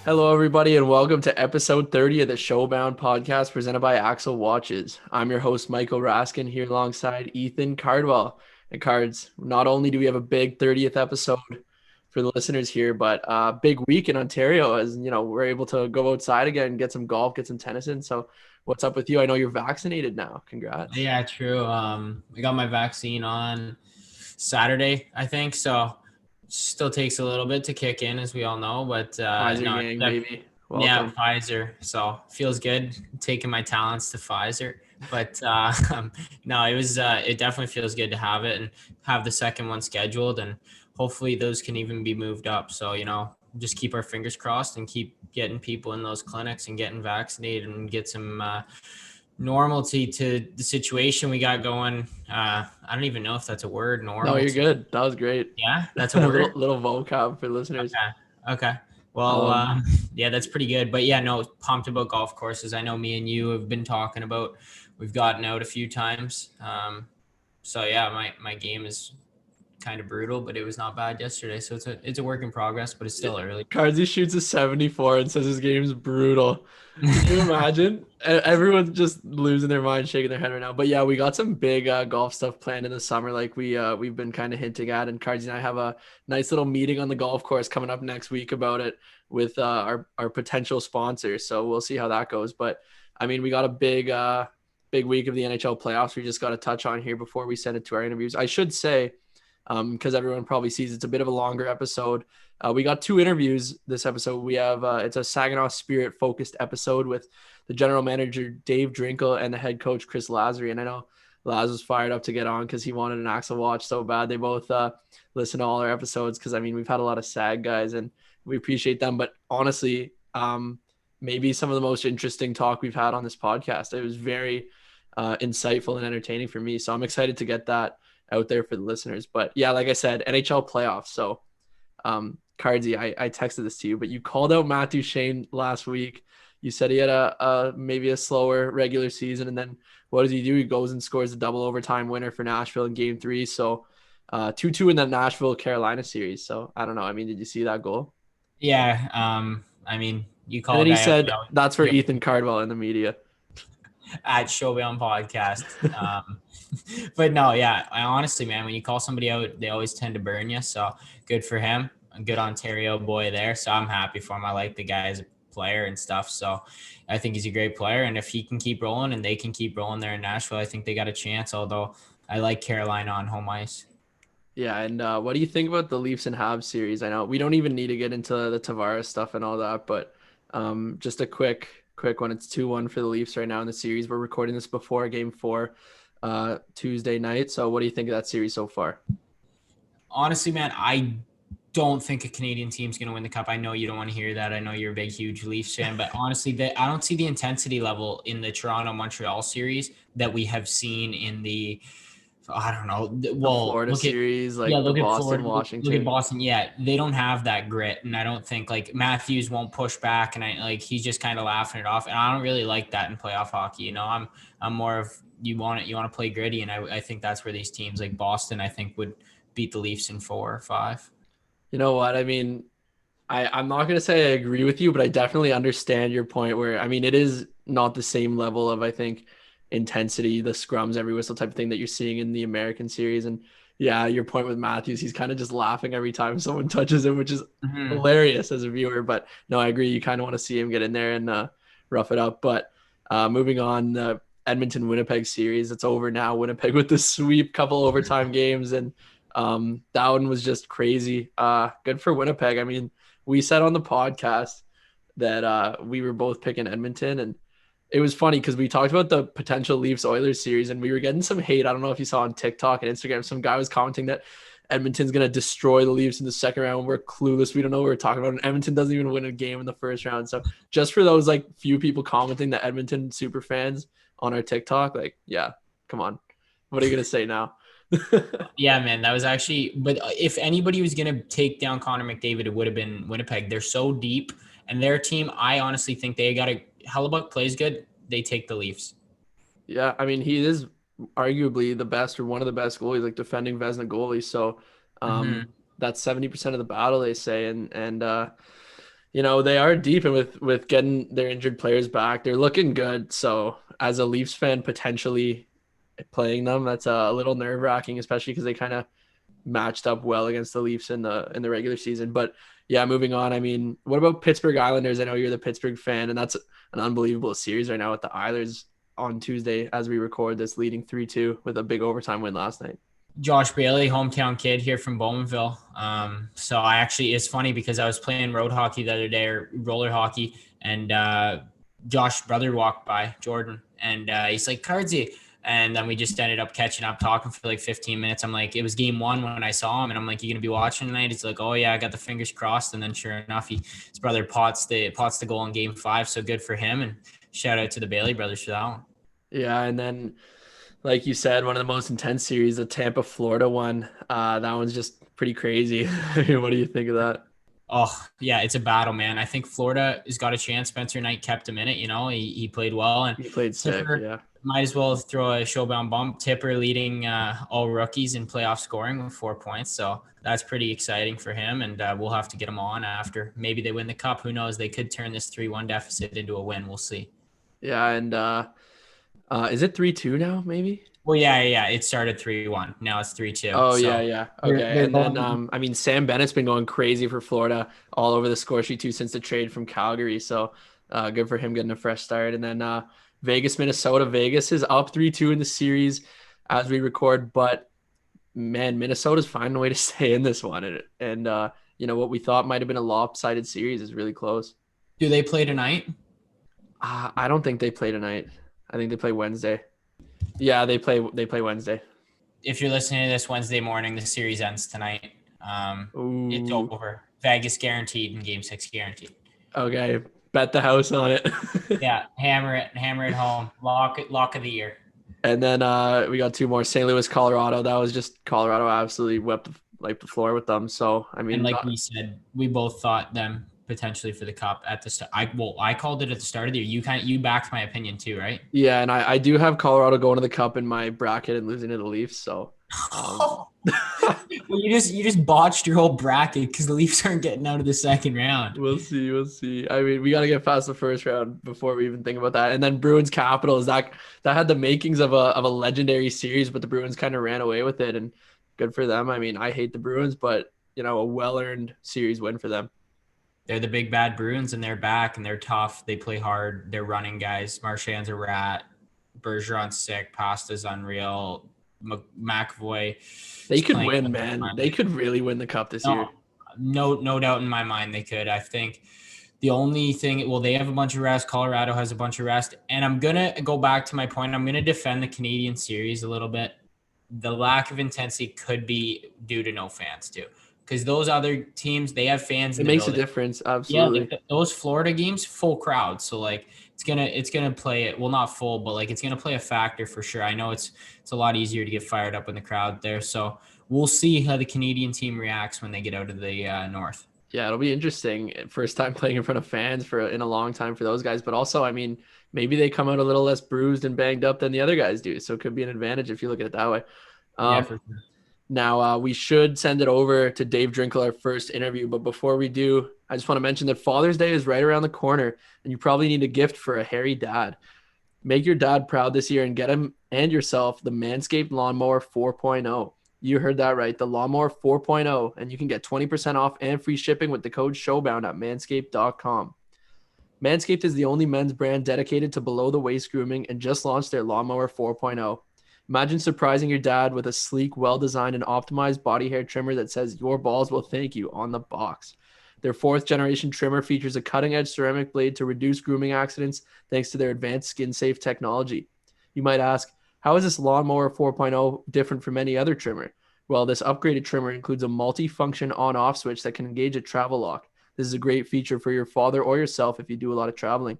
Hello, everybody, and welcome to episode 30 of the Showbound podcast presented by Axel Watches. I'm your host, Michael Raskin, here alongside Ethan Cardwell. And Cards, not only do we have a big 30th episode for the listeners here, but a big week in Ontario as, we're able to go outside again and get some golf, get some tennis in. So what's up with you? I know you're vaccinated now. Congrats. Yeah, true. I got my vaccine on Saturday, I think. So still takes a little bit to kick in, as we all know. But Pfizer no, gang, baby. yeah, Welcome. Pfizer. So feels good taking my talents to Pfizer. But no, it definitely feels good to have it and have the second one scheduled, and hopefully those can even be moved up. So just keep our fingers crossed and keep getting people in those clinics and getting vaccinated and get some normalcy to the situation we got going. I don't even know if that's a word. No, you're Normalcy. good. That was great. Yeah, that's a A word. little vocab for listeners. Okay. Okay. Well, Um, yeah, that's pretty good. But yeah, no, pumped about golf courses. I know me and you have been talking about. We've gotten out a few times. So yeah, my game is kind of brutal, but it was not bad yesterday. So it's a work in progress, but it's still early. Cardsy shoots a 74 and says his game's brutal. Can you imagine? Everyone's just losing their mind, shaking their head right now. But yeah, we got some big golf stuff planned in the summer, like we've been kind of hinting at. And Cardsy and I have a nice little meeting on the golf course coming up next week about it with our potential sponsors. So we'll see how that goes. But I mean, we got a big week of the NHL playoffs. We just got to touch on here before we send it to our interviews. I should say, because everyone probably sees it's a bit of a longer episode. We got two interviews this episode. We have it's a Saginaw Spirit focused episode with the general manager Dave Drinkell and the head coach Chris Lazary. And I know Laz was fired up to get on because he wanted an Axel watch so bad. They both listen to all our episodes because I mean we've had a lot of SAG guys and we appreciate them. But honestly, maybe some of the most interesting talk we've had on this podcast. It was very insightful and entertaining for me. So I'm excited to get that out there for the listeners. But yeah, like I said, NHL playoffs. So Cardsy, I texted this to you, but you called out Matthew Shane last week. You said he had a maybe a slower regular season, and then what does he do? He goes and scores a double overtime winner for Nashville in Game 3. So 2-2 in that Nashville Carolina series. So I don't know. I mean, did you see that goal? Yeah. I mean, you And call then a he guy out, said that's for Ethan Cardwell in the media. at Showbound podcast. But no, yeah, I honestly, man, when you call somebody out, they always tend to burn you. So good for him. A good Ontario boy there. So I'm happy for him. I like the guy as a player and stuff. So I think he's a great player. And if he can keep rolling and they can keep rolling there in Nashville, I think they got a chance. Although I like Carolina on home ice. Yeah, and what do you think about the Leafs and Habs series? I know we don't even need to get into the Tavares stuff and all that, but just a quick one. It's 2-1 for the Leafs right now in the series. We're recording this before Game 4, Tuesday night. So what do you think of that series so far? Honestly, man, I don't think a Canadian team's going to win the cup. I know you don't want to hear that. I know you're a big, huge Leafs fan, but honestly, I don't see the intensity level in the Toronto-Montreal series that we have seen in the, I don't know. The Well, Florida series, like the look at Boston, Florida, look at Washington. Boston. Yeah, they don't have that grit, and I don't think like Matthews won't push back, and he's just kind of laughing it off, and I don't really like that in playoff hockey. I'm more of you want to play gritty, and I think that's where these teams like Boston, I think would beat the Leafs in 4 or 5. You know what? I mean, I'm not gonna say I agree with you, but I definitely understand your point where I mean it is not the same level of I think intensity, the scrums, every whistle type of thing that you're seeing in the American series. And yeah, your point with Matthews, he's kind of just laughing every time someone touches him, which is Mm-hmm. hilarious as a viewer. But no, I agree. You kind of want to see him get in there and rough it up. But moving on, the Edmonton Winnipeg series, it's over now. Winnipeg with the sweep, couple overtime games, and that one was just crazy. Good for Winnipeg. I mean, we said on the podcast that we were both picking Edmonton, and it was funny because we talked about the potential Leafs Oilers series, and we were getting some hate. I don't know if you saw on TikTok and Instagram, some guy was commenting that Edmonton's gonna destroy the Leafs in the second round. We're clueless. We don't know what we're talking about. And Edmonton doesn't even win a game in the first round. So just for those like few people commenting that Edmonton super fans on our TikTok, like, yeah, come on. What are you gonna say now? Yeah, man, that was actually. But if anybody was gonna take down Connor McDavid, it would have been Winnipeg. They're so deep, and their team, I honestly think they got a Hellebuck plays good. They take the Leafs. Yeah, I mean, he is arguably the best or one of the best goalies, like defending Vezina goalies. So Mm-hmm. that's 70% of the battle, they say. And They are deep, and with getting their injured players back, they're looking good. So as a Leafs fan, potentially playing them, that's a little nerve wracking, especially because they kind of matched up well against the Leafs in the regular season. But yeah, moving on. I mean, what about Pittsburgh Islanders? I know you're the Pittsburgh fan, and that's an unbelievable series right now with the Islanders on Tuesday as we record this, leading 3-2 with a big overtime win last night. Josh Bailey, hometown kid here from Bowmanville. So I actually, it's funny because I was playing road hockey the other day, or roller hockey, and Josh's brother walked by, Jordan, and he's like, Cardsy. And then we just ended up catching up, talking for like 15 minutes. I'm like, it was game one when I saw him, and I'm like, you gonna be watching tonight? He's like, oh yeah, I got the fingers crossed. And then sure enough, his brother pots the goal in game 5. So good for him. And shout out to the Bailey brothers for that one. Yeah, and then like you said, one of the most intense series, the Tampa Florida one. That one's just pretty crazy. What do you think of that? Oh, yeah, it's a battle, man. I think Florida has got a chance. Spencer Knight kept him in it. He played well. And He played sick, Tipper yeah. might as well throw a Showbound bump. Tipper leading all rookies in playoff scoring with 4 points. So that's pretty exciting for him. And we'll have to get him on after. Maybe they win the cup. Who knows? They could turn this 3-1 deficit into a win. We'll see. Yeah, and is it 3-2 now, maybe? Well, yeah. It started 3-1. Now it's 3-2. Oh, So yeah. Okay. And then I mean, Sam Bennett's been going crazy for Florida all over the score sheet too since the trade from Calgary. So good for him getting a fresh start. And then Vegas, Minnesota. Vegas is up 3-2 in the series as we record, but man, Minnesota's finding a way to stay in this one. And what we thought might have been a lopsided series is really close. do they play tonight? I don't think they play tonight. I think they play Wednesday. Yeah, they play Wednesday. If you're listening to this Wednesday morning, the series ends tonight. It's Ooh. over. Vegas guaranteed and game 6 guaranteed. Okay. Bet the house on it. Yeah, hammer it home. Lock of the year. And then we got 2 more. St. Louis, Colorado. That was just Colorado absolutely wiped the floor with them. So I mean, And like we said, we both thought them potentially for the cup at the start. I called it at the start of the year. You backed my opinion too, right? yeah, and I do have Colorado going to the cup in my bracket and losing to the Leafs. So Well, you just botched your whole bracket because the Leafs aren't getting out of the second round. we'll see. I mean, we got to get past the first round before we even think about that. And then Bruins Capitals, that had the makings of a legendary series, but the Bruins kind of ran away with it, and good for them. I mean, I hate the Bruins, but a well-earned series win for them. They're the big bad Bruins, and they're back, and they're tough. They play hard. They're running guys. Marchand's a rat. Bergeron's sick. Pasta's unreal. McAvoy. They could win, man. They could really win the cup this year. No doubt in my mind they could. I think the only thing, well, they have a bunch of rest. Colorado has a bunch of rest. And I'm going to go back to my point. I'm going to defend the Canadian series a little bit. The lack of intensity could be due to no fans too. Because those other teams, they have fans. It makes a difference, absolutely. Yeah, those Florida games, full crowd. So like it's gonna play it. Well, not full, but like it's gonna play a factor for sure. I know it's a lot easier to get fired up in the crowd there. So we'll see how the Canadian team reacts when they get out of the north. Yeah, it'll be interesting. First time playing in front of fans in a long time for those guys. But also, I mean, maybe they come out a little less bruised and banged up than the other guys do. So it could be an advantage if you look at it that way. Yeah, for sure. Now, we should send it over to Dave Drinkell, our first interview. But before we do, I just want to mention that Father's Day is right around the corner, and you probably need a gift for a hairy dad. Make your dad proud this year and get him and yourself the Manscaped Lawnmower 4.0. You heard that right, the Lawnmower 4.0, and you can get 20% off and free shipping with the code SHOWBOUND at manscaped.com. Manscaped is the only men's brand dedicated to below-the-waist grooming and just launched their Lawnmower 4.0. Imagine surprising your dad with a sleek, well-designed, and optimized body hair trimmer that says your balls will thank you on the box. Their 4th-generation trimmer features a cutting-edge ceramic blade to reduce grooming accidents thanks to their advanced skin-safe technology. You might ask, how is this Lawnmower 4.0 different from any other trimmer? Well, this upgraded trimmer includes a multi-function on-off switch that can engage a travel lock. This is a great feature for your father or yourself if you do a lot of traveling.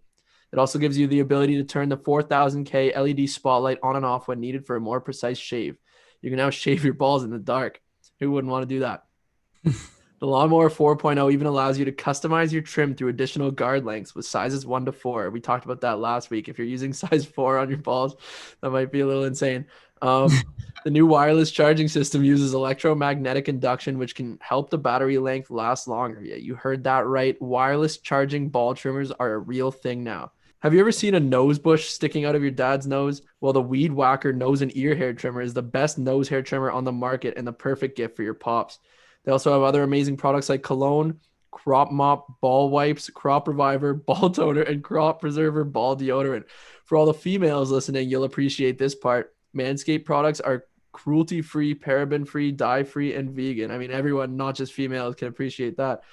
It also gives you the ability to turn the 4000K LED spotlight on and off when needed for a more precise shave. You can now shave your balls in the dark. Who wouldn't want to do that? The The Lawnmower 4.0 even allows you to customize your trim through additional guard lengths with sizes 1 to 4. We talked about that last week. If you're using size 4 on your balls, that might be a little insane. The new wireless charging system uses electromagnetic induction, which can help the battery length last longer. Yeah, you heard that right. Wireless charging ball trimmers are a real thing now. Have you ever seen a nose bush sticking out of your dad's nose? Well, the Weed Whacker nose and ear hair trimmer is the best nose hair trimmer on the market and the perfect gift for your pops. They also have other amazing products like cologne, crop mop, ball wipes, crop reviver, ball toner, and crop preserver ball deodorant. For all the females listening, you'll appreciate this part. Manscaped products are cruelty-free, paraben-free, dye-free, and vegan. I mean, everyone, not just females, can appreciate that.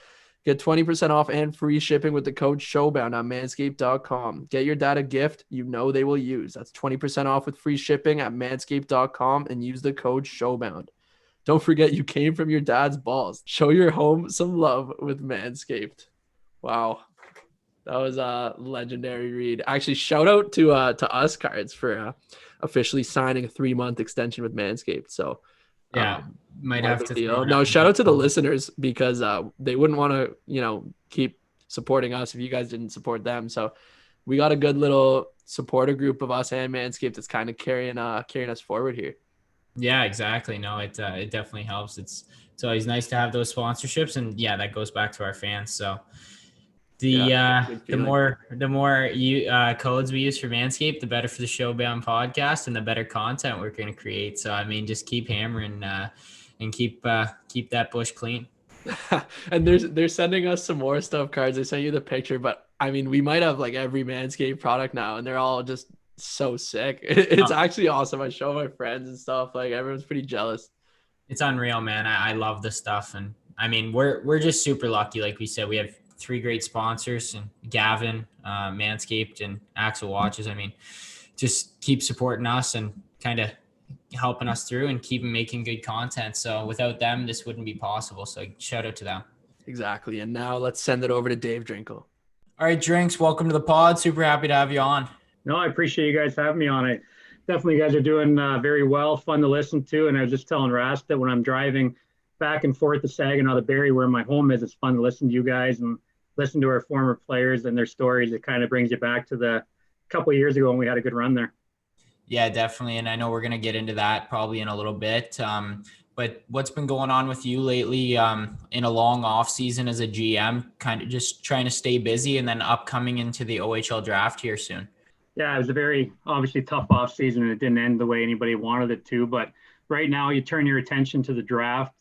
Get 20% off and free shipping with the code Showbound on manscaped.com. Get your dad a gift you know they will use. That's 20% off with free shipping at manscaped.com and use the code Showbound. Don't forget you came from your dad's balls. Show your home some love with Manscaped. Wow. That was a legendary read. Actually, shout out to us Cards for officially signing a 3-month extension with Manscaped. So Yeah, might what a have big to throw deal. it No, out. shout out to the listeners because they wouldn't want to, keep supporting us if you guys didn't support them. So we got a good little supporter group of us and Manscaped that's kind of carrying us forward here. Yeah, exactly. No, it definitely helps. It's always nice to have those sponsorships, and yeah, that goes back to our fans. So Yeah, the good feeling. the more you codes we use for Manscaped, the better for the Showbound podcast and the better content we're going to create. So I mean, just keep hammering and keep that bush clean. And they're sending us some more stuff Cards. I sent you the picture, but I mean, we might have like every Manscaped product now, and they're all just so sick. It's Oh, actually awesome. I show my friends and stuff. Like everyone's pretty jealous. it's unreal, man. I love this stuff, and I mean, we're just super lucky. Like we said, we have 3 great sponsors, and Gavin, Manscaped, and Axel Watches. I mean, just keep supporting us and kind of helping us through and keep making good content. So without them, this wouldn't be possible. So shout out to them. Exactly. And now let's send it over to Dave Drinkell. All right, Drinks, welcome to the pod. Super happy to have you on. No, I appreciate you guys having me on it. Definitely, you guys are doing very well, fun to listen to. And I was just telling Rask that when I'm driving back and forth to Saginaw to Barrie, where my home is, it's fun to listen to you guys and listen to our former players and their stories. It kind of brings you back to the couple of years ago when we had a good run there. Yeah, definitely. And I know we're going to get into that probably in a little bit. But what's been going on with you lately in a long off season as a GM, kind of just trying to stay busy and then upcoming into the OHL draft here soon? Yeah, it was a very obviously tough off season and it didn't end the way anybody wanted it to. But right now you turn your attention to the draft.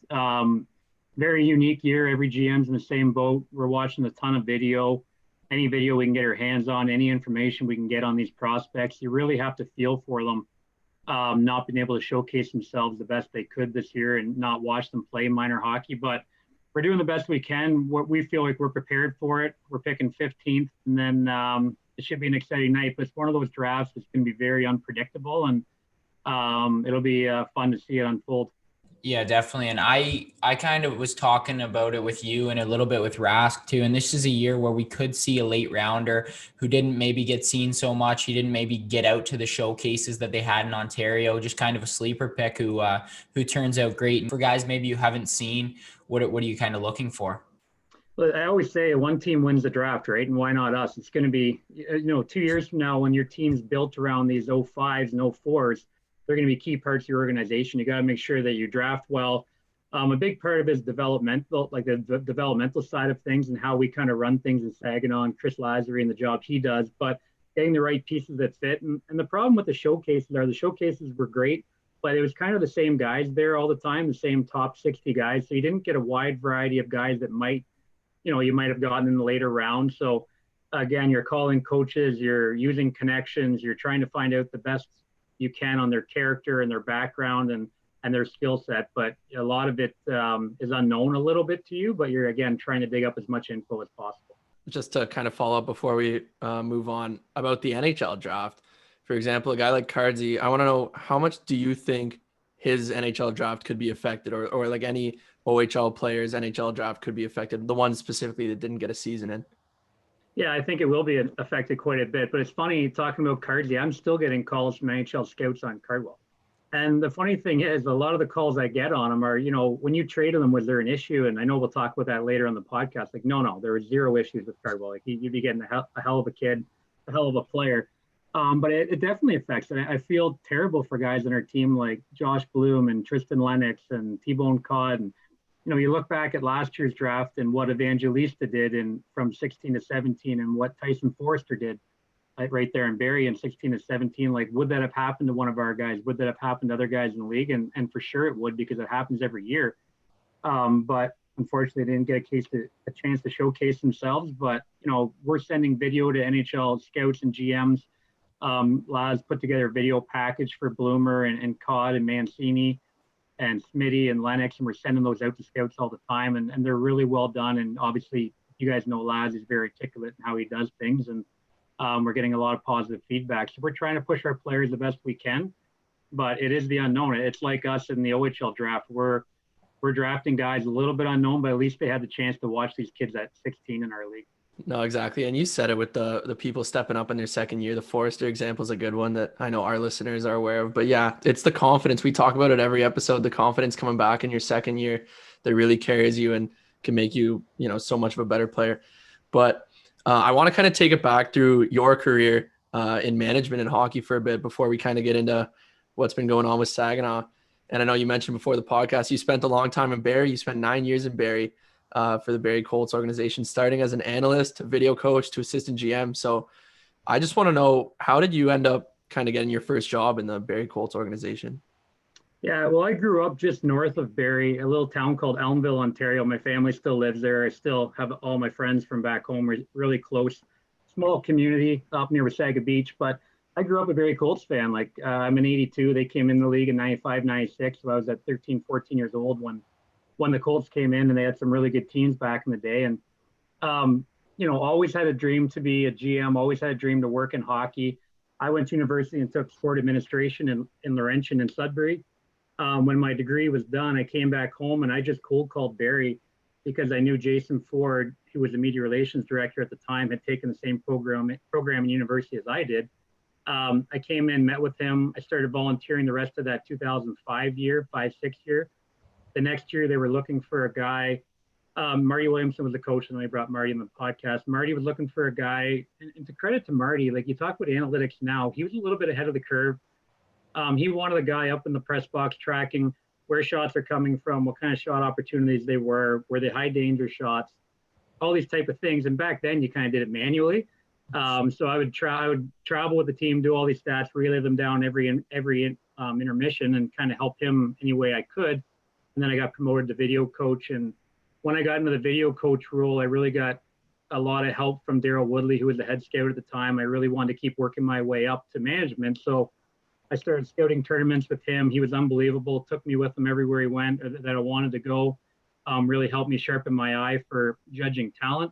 Very unique year. Every GM's in the same boat. We're watching a ton of video. Any video we can get our hands on, any information we can get on these prospects. You really have to feel for them. Not being able to showcase themselves the best they could this year and not watch them play minor hockey. But we're doing the best we can. We feel like we're prepared for it. We're picking 15th, and then it should be an exciting night. But it's one of those drafts that's going to be very unpredictable, and it'll be fun to see it unfold. Yeah, definitely. And I kind of was talking about it with you and a little bit with Rask too. And this is a year where we could see a late rounder who didn't maybe get seen so much. He didn't maybe get out to the showcases that they had in Ontario, just kind of a sleeper pick who turns out great. And for guys maybe you haven't seen, what are you kind of looking for? Well, I always say one team wins the draft, right? And why not us? It's going to be, 2 years from now when your team's built around these 05s and 04s, they're going to be key parts of your organization. You got to make sure that you draft well. A big part of it is developmental, like the developmental side of things and how we kind of run things in Saginaw and Chris Lazary and the job he does, but getting the right pieces that fit. And the problem with the showcases were great, but it was kind of the same guys there all the time, the same top 60 guys. So you didn't get a wide variety of guys that you might have gotten in the later round. So again, you're calling coaches, you're using connections, you're trying to find out the best you can on their character and their background and their skill set. But a lot of it is unknown a little bit to you, but you're, again, trying to dig up as much info as possible. Just to kind of follow up before we move on about the NHL draft, for example, a guy like Cardsy, I want to know how much do you think his NHL draft could be affected or like any OHL players NHL draft could be affected, the ones specifically that didn't get a season in? Yeah, I think it will be affected quite a bit. But it's funny talking about Cardsy. I'm still getting calls from NHL scouts on Cardwell. And the funny thing is, a lot of the calls I get on them are, when you traded them, was there an issue? And I know we'll talk about that later on the podcast. Like, no, there was zero issues with Cardwell. Like, you'd be getting a hell of a kid, a hell of a player. But it definitely affects. And I feel terrible for guys on our team like Josh Bloom and Tristan Lennox and T-Bone Codd. And, you look back at last year's draft and what Evangelista did from 16 to 17 and what Tyson Forrester did right there in Barrie in 16 to 17. Like, would that have happened to one of our guys? Would that have happened to other guys in the league? And for sure it would, because it happens every year. But unfortunately, they didn't get a chance to showcase themselves. But, we're sending video to NHL scouts and GMs. Laz put together a video package for Bloomer and Codd and Mancini and Smitty and Lennox, and we're sending those out to scouts all the time. And they're really well done. And obviously, you guys know Laz is very articulate in how he does things. And we're getting a lot of positive feedback. So we're trying to push our players the best we can, but it is the unknown. It's like us in the OHL draft. We're drafting guys a little bit unknown, but at least they had the chance to watch these kids at 16 in our league. No, exactly. And you said it with the people stepping up in their second year. The Forrester example is a good one that I know our listeners are aware of. But yeah, it's the confidence. We talk about it every episode, the confidence coming back in your second year that really carries you and can make you, so much of a better player. But I want to kind of take it back through your career in management and hockey for a bit before we kind of get into what's been going on with Saginaw. And I know you mentioned before the podcast, you spent a long time in Barrie. You spent 9 years in Barrie for the Barrie Colts organization, starting as an analyst to video coach to assistant GM. So I just want to know, how did you end up kind of getting your first job in the Barrie Colts organization? Yeah, well, I grew up just north of Barrie, a little town called Elmville, Ontario. My family still lives there. I still have all my friends from back home. We're really close, small community up near Wasaga Beach. But I grew up a Barrie Colts fan. Like, I'm in 82. They came in the league in 95, 96. So I was at 13, 14 years old when the Colts came in, and they had some really good teams back in the day. And, always had a dream to be a GM, always had a dream to work in hockey. I went to university and took sport administration in Laurentian and Sudbury. When my degree was done, I came back home and I just cold called Barrie because I knew Jason Ford, who was the media relations director at the time, had taken the same program in university as I did. I came in, met with him. I started volunteering the rest of that 2005 year, 5-6 year. The next year, they were looking for a guy. Marty Williamson was the coach, and then I brought Marty in the podcast. Marty was looking for a guy, and to credit to Marty, like, you talk about analytics now, he was a little bit ahead of the curve. He wanted a guy up in the press box tracking where shots are coming from, what kind of shot opportunities they were they high danger shots, all these type of things. And back then, you kind of did it manually. So I would travel with the team, do all these stats, relay them down every intermission, and kind of help him any way I could. And then I got promoted to video coach. And when I got into the video coach role, I really got a lot of help from Daryl Woodley, who was the head scout at the time. I really wanted to keep working my way up to management. So I started scouting tournaments with him. He was unbelievable, took me with him everywhere he went that I wanted to go. Really helped me sharpen my eye for judging talent.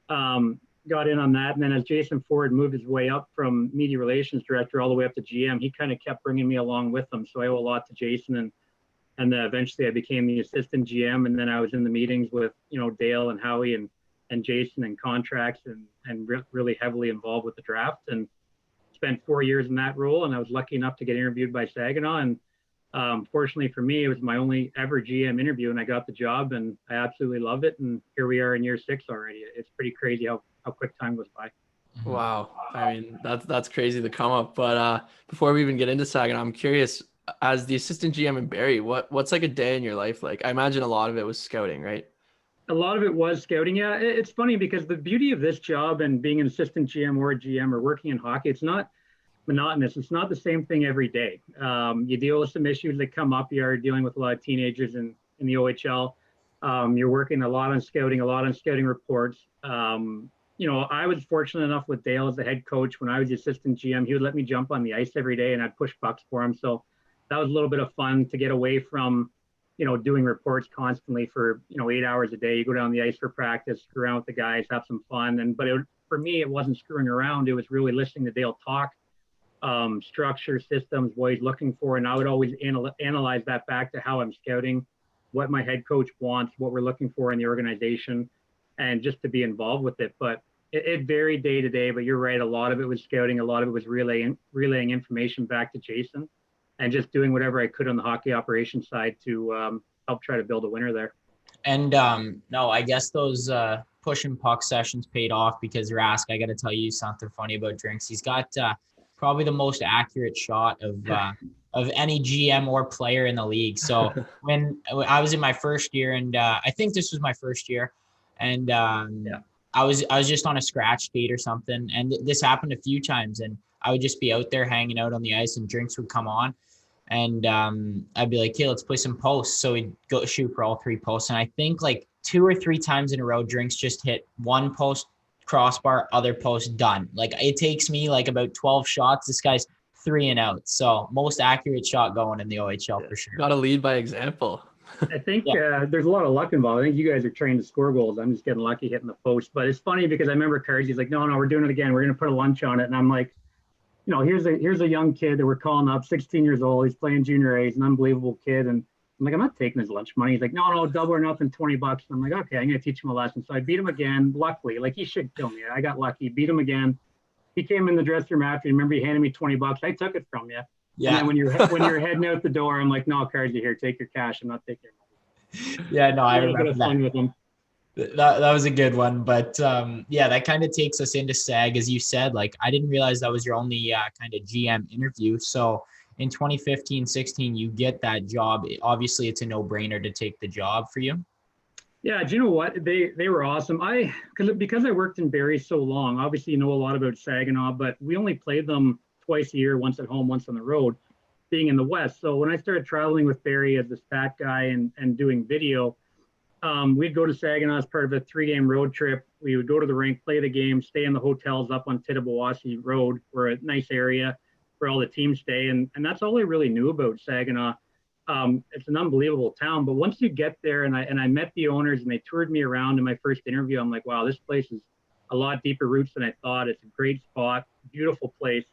Got in on that. And then as Jason Ford moved his way up from media relations director all the way up to GM, he kind of kept bringing me along with him. So I owe a lot to Jason. And then eventually I became the assistant GM. And then I was in the meetings with, Dale and Howie and Jason and contracts and really heavily involved with the draft. And spent 4 years in that role, and I was lucky enough to get interviewed by Saginaw. And fortunately for me, it was my only ever GM interview, and I got the job, and I absolutely love it. And here we are in year 6 already. It's pretty crazy how quick time goes by. Wow. I mean, that's crazy to come up. But before we even get into Saginaw, I'm curious, as the assistant GM in Barrie, what's like a day in your life like? I imagine a lot of it was scouting, right? A lot of it was scouting. Yeah, it's funny because the beauty of this job and being an assistant GM or a GM or working in hockey, it's not monotonous. It's not the same thing every day. You deal with some issues that come up. You are dealing with a lot of teenagers in the OHL. You're working a lot on scouting reports. I was fortunate enough with Dale as the head coach. When I was the assistant GM, he would let me jump on the ice every day and I'd push pucks for him. So that was a little bit of fun to get away from doing reports constantly for, 8 hours a day. You go down the ice for practice, screw around with the guys, have some fun. But for me, it wasn't screwing around. It was really listening to Dale talk, structure, systems, what he's looking for. And I would always analyze that back to how I'm scouting, what my head coach wants, what we're looking for in the organization, and just to be involved with it. But it varied day to day, but you're right. A lot of it was scouting. A lot of it was relaying information back to Jason. and just doing whatever I could on the hockey operations side to help try to build a winner there. And no, I guess those push and puck sessions paid off because Rask, I got to tell you something funny about Drinks. He's got probably the most accurate shot of any GM or player in the league. So when I was in my first year, and I think this was my first year, and I was just on a scratch skate or something, and this happened a few times, and I would just be out there hanging out on the ice, and Drinks would come on. And I'd be like, "Okay, let's play some posts." So we'd go shoot for all 3 posts. And I think like 2 or 3 times in a row, Drinks just hit one post, crossbar, other post, done. Like it takes me like about 12 shots. This guy's 3 and out. So most accurate shot going in the OHL for sure. Got to lead by example. I think there's a lot of luck involved. I think you guys are trained to score goals. I'm just getting lucky hitting the post. But it's funny because I remember Cardsy's like, no, we're doing it again. We're going to put a lunch on it. And I'm like, here's a young kid that we're calling up, 16 years old. He's playing junior A. He's an unbelievable kid. And I'm like, I'm not taking his lunch money. He's like, no, double or nothing, $20. And I'm like, okay, I'm going to teach him a lesson. So I beat him again. Luckily, like he should kill me. I got lucky, beat him again. He came in the dressing room after. Remember, he handed me $20. I took it from you. Yeah. And then when you're heading out the door, I'm like, no, Cardsy, here, take your cash. I'm not taking your money. Yeah, no, I remember that. With him. That was a good one, but that kind of takes us into SAG, as you said. Like, I didn't realize that was your only kind of GM interview. So in 2015-16, you get that job. Obviously, it's a no-brainer to take the job for you. Yeah, do you know what? They were awesome. Because I worked in Barrie so long. Obviously, you know a lot about Saginaw, but we only played them twice a year, once at home, once on the road, being in the West. So when I started traveling with Barrie as the stat guy and doing video. We'd go to Saginaw as part of a 3-game road trip. We would go to the rink, play the game, stay in the hotels up on Tittabawassee Road. We're a nice area where all the teams stay. And that's all I really knew about Saginaw. It's an unbelievable town. But once you get there and I met the owners and they toured me around in my first interview, I'm like, wow, this place is a lot deeper roots than I thought. It's a great spot, beautiful place.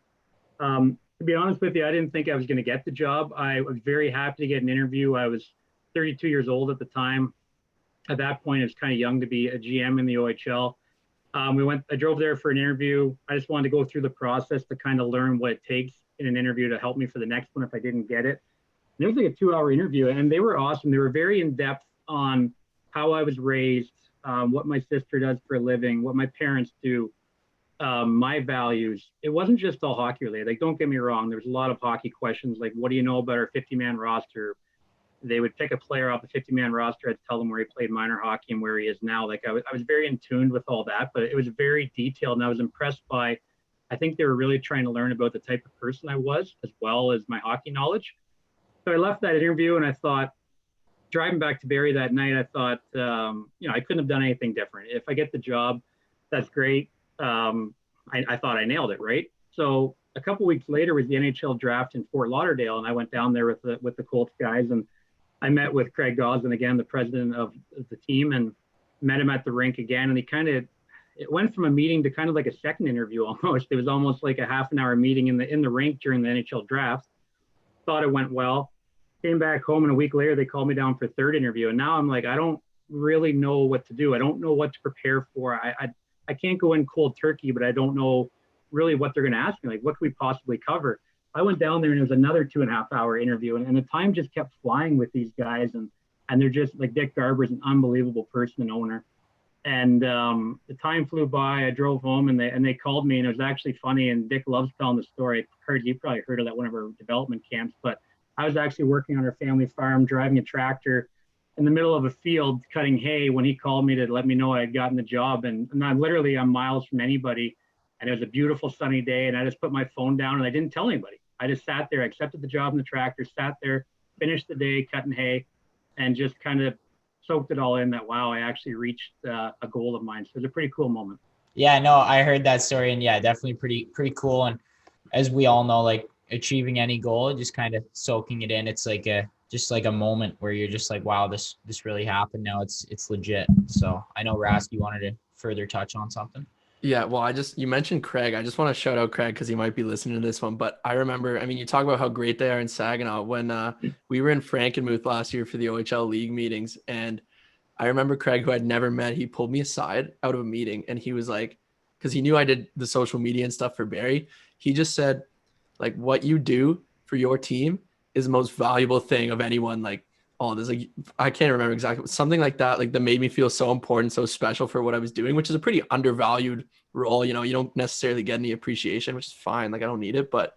To be honest with you, I didn't think I was going to get the job. I was very happy to get an interview. I was 32 years old at the time. At that point, it was kind of young to be a GM in the OHL. I drove there for an interview. I just wanted to go through the process to kind of learn what it takes in an interview to help me for the next one if I didn't get it. And it was like a 2-hour interview, and they were awesome. They were very in-depth on how I was raised, what my sister does for a living, what my parents do, my values. It wasn't just all hockey related. Like, don't get me wrong. There was a lot of hockey questions, like, what do you know about our 50-man roster? They would pick a player off the 50-man roster. I'd tell them where he played minor hockey and where he is now. Like I was very in tune with all that, but it was very detailed. And I was impressed by, I think they were really trying to learn about the type of person I was, as well as my hockey knowledge. So I left that interview and I thought, driving back to Barrie that night, I thought, I couldn't have done anything different. If I get the job, that's great. I thought I nailed it, right? So a couple weeks later was the NHL draft in Fort Lauderdale, and I went down there with the Colts guys, and I met with Craig Goslin again, the president of the team, and met him at the rink again. And it went from a meeting to kind of like a second interview almost. It was almost like a half an hour meeting in the rink during the NHL draft. Thought it went well. Came back home, and a week later they called me down for a third interview. And now I'm like, I don't really know what to do. I don't know what to prepare for. I can't go in cold turkey, but I don't know really what they're going to ask me. Like, what could we possibly cover? I went down there and it was another 2.5-hour interview, and the time just kept flying with these guys, and they're just like, Dick Garber's an unbelievable person and owner. And the time flew by. I drove home and they called me, and it was actually funny. And Dick loves telling the story. You probably heard of that one of our development camps, but I was actually working on our family farm, driving a tractor in the middle of a field, cutting hay, when he called me to let me know I had gotten the job. And I'm miles from anybody. And it was a beautiful sunny day. And I just put my phone down and I didn't tell anybody. I just sat there, accepted the job in the tractor, sat there, finished the day cutting hay, and just kind of soaked it all in that, wow, I actually reached a goal of mine. So it was a pretty cool moment. Yeah, no, I heard that story, and yeah, definitely pretty cool. And as we all know, like, achieving any goal, just kind of soaking it in. It's like a moment where you're just like, wow, this really happened. Now it's legit. So I know, Rask, you wanted to further touch on something. Yeah, well, you mentioned Craig. I just want to shout out Craig because he might be listening to this one. But I remember, you talk about how great they are in Saginaw. When we were in Frankenmuth last year for the OHL League meetings, and I remember Craig, who I'd never met, he pulled me aside out of a meeting, and he was like, because he knew I did the social media and stuff for Barrie, he just said, like, what you do for your team is the most valuable thing of anyone. Like, oh, there's like, I can't remember exactly, something like that. Like that made me feel so important, so special for what I was doing, which is a pretty undervalued role. You know, you don't necessarily get any appreciation, which is fine. Like I don't need it, but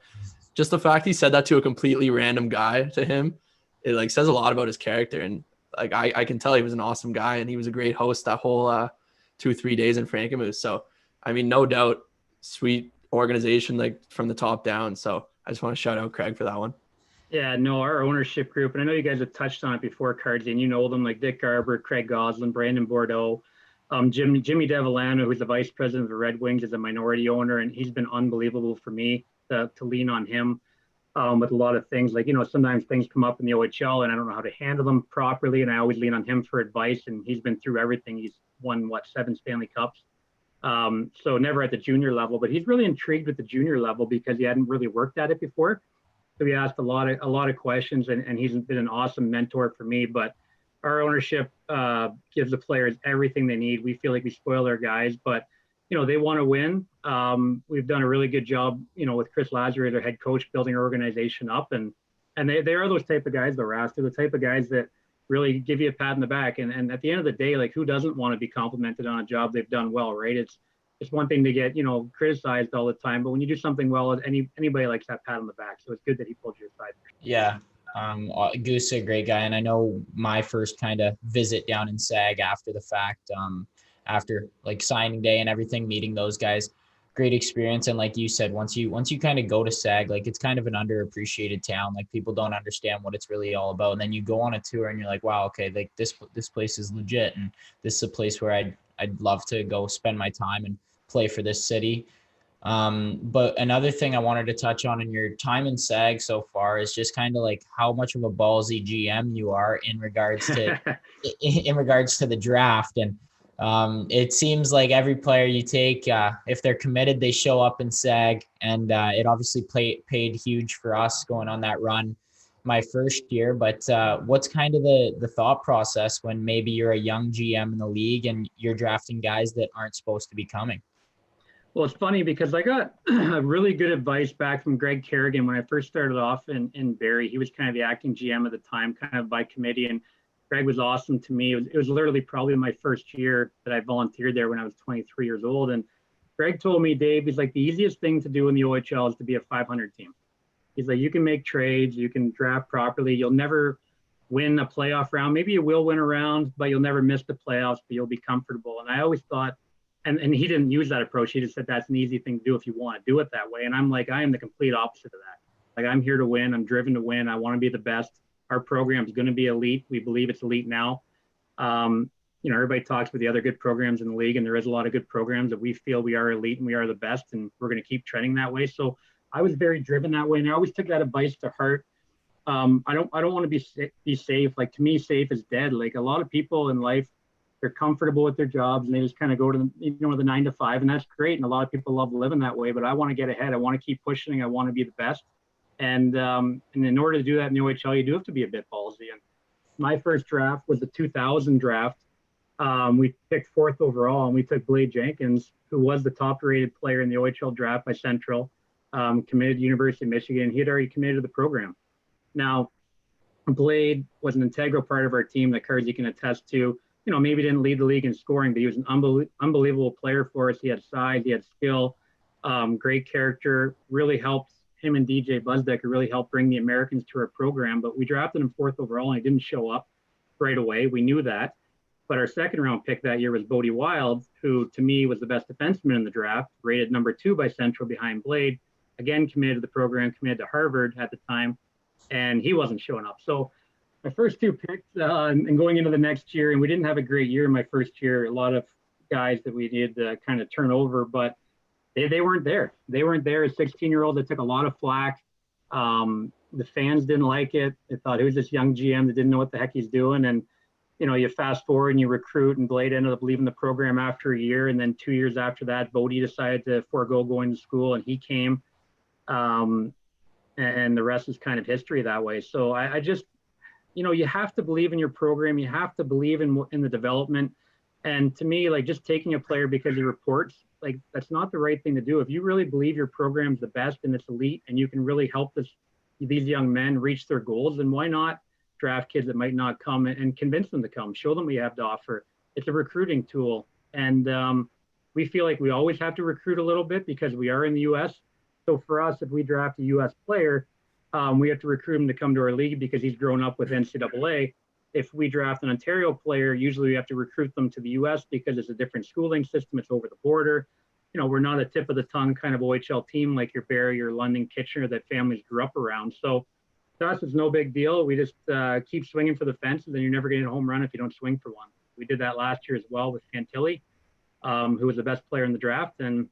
just the fact he said that to a completely random guy to him, it like says a lot about his character. And like, I can tell he was an awesome guy and he was a great host that whole 2-3 days in Frankenmuth. So, I mean, no doubt, sweet organization, like from the top down. So I just want to shout out Craig for that one. Yeah, no, our ownership group, and I know you guys have touched on it before, Cardsy, and you know them, like Dick Garber, Craig Goslin, Brandon Bordeaux, Jimmy Devillano, who's the vice president of the Red Wings, is a minority owner, and he's been unbelievable for me to lean on him with a lot of things. Like, you know, sometimes things come up in the OHL, and I don't know how to handle them properly, and I always lean on him for advice, and he's been through everything. He's won, 7 Stanley Cups. So never at the junior level, but he's really intrigued with the junior level because he hadn't really worked at it before. So we asked a lot of questions, and he's been an awesome mentor for me. But our ownership gives the players everything they need. We feel like we spoil our guys, but you know they want to win. We've done a really good job, you know, with Chris Lazary, their head coach, building our organization up, and they are those type of guys, though, Rask. They're the type of guys that really give you a pat in the back. And at the end of the day, like who doesn't want to be complimented on a job they've done well, right? It's one thing to get, you know, criticized all the time, but when you do something well, anybody likes that pat on the back. So it's good that he pulled you aside. Yeah. Goose is a great guy. And I know my first kind of visit down in SAG after the fact, after like signing day and everything, meeting those guys, great experience. And like you said, once you kind of go to SAG, like it's kind of an underappreciated town. Like people don't understand what it's really all about. And then you go on a tour and you're like, wow, okay, like this place is legit. And this is a place where I'd love to go spend my time and play for this city. But another thing I wanted to touch on in your time in SAG so far is just kind of like how much of a ballsy GM you are in regards to the draft. And it seems like every player you take, if they're committed, they show up in SAG, and it obviously paid huge for us going on that run my first year. But what's kind of the thought process when maybe you're a young GM in the league and you're drafting guys that aren't supposed to be coming? Well, it's funny because I got really good advice back from Greg Kerrigan when I first started off in Barrie. He was kind of the acting GM at the time, kind of by committee, and Greg was awesome to me. It was literally probably my first year that I volunteered there when I was 23 years old. And Greg told me, Dave, he's like, the easiest thing to do in the OHL is to be a 500 team. He's like, you can make trades, you can draft properly. You'll never win a playoff round. Maybe you will win a round, but you'll never miss the playoffs, but you'll be comfortable. And I always thought, and he didn't use that approach. He just said, that's an easy thing to do if you want to do it that way. And I'm like, I am the complete opposite of that. Like, I'm here to win. I'm driven to win. I want to be the best. Our program is going to be elite. We believe it's elite now. You know, everybody talks about the other good programs in the league, and there is a lot of good programs that we feel we are elite and we are the best, and we're going to keep trending that way. So I was very driven that way, and I always took that advice to heart. I don't want to be safe. Like, to me, safe is dead. Like, a lot of people in life, they're comfortable with their jobs and they just kind of go to the 9 to 5, and that's great. And a lot of people love living that way, but I want to get ahead. I want to keep pushing. I want to be the best. And in order to do that in the OHL, you do have to be a bit ballsy. And my first draft was the 2000 draft. We picked 4th overall, and we took Blade Jenkins, who was the top rated player in the OHL draft by Central, committed to University of Michigan. He had already committed to the program. Now, Blade was an integral part of our team that Cardsy can attest to. You know, maybe didn't lead the league in scoring, but he was an unbelievable player for us. He had size, he had skill, great character, really helped him and DJ Buzdecker really helped bring the Americans to our program. But we drafted him 4th overall, and he didn't show up right away. We knew that. But our second round pick that year was Bodie Wild, who to me was the best defenseman in the draft, rated number 2 by Central behind Blade, again, committed to the program, committed to Harvard at the time, and he wasn't showing up. So my first 2 picks and going into the next year, and we didn't have a great year in my first year. A lot of guys that we needed to kind of turn over, but they weren't there. They weren't there as 16-year-olds. They took a lot of flack. The fans didn't like it. They thought, who's this young GM that didn't know what the heck he's doing? And, you know, you fast forward and you recruit, and Blade ended up leaving the program after a year. And then 2 years after that, Bodie decided to forego going to school, and he came. And the rest is kind of history that way. So I just, you know, you have to believe in your program. You have to believe in the development. And to me, like, just taking a player because he reports, like, that's not the right thing to do. If you really believe your program's the best and it's elite and you can really help this these young men reach their goals, then why not draft kids that might not come and convince them to come, show them what you have to offer. It's a recruiting tool. And we feel like we always have to recruit a little bit because we are in the U.S. So for us, if we draft a U.S. player, we have to recruit him to come to our league because he's grown up with NCAA. If we draft an Ontario player, usually we have to recruit them to the U.S. because it's a different schooling system. It's over the border. We're not a tip of the tongue kind of OHL team like your Barrie or London Kitchener that families grew up around. So to us, it's no big deal. We just keep swinging for the fences, and you're never getting a home run if you don't swing for one. We did that last year as well with Fantilli, who was the best player in the draft, and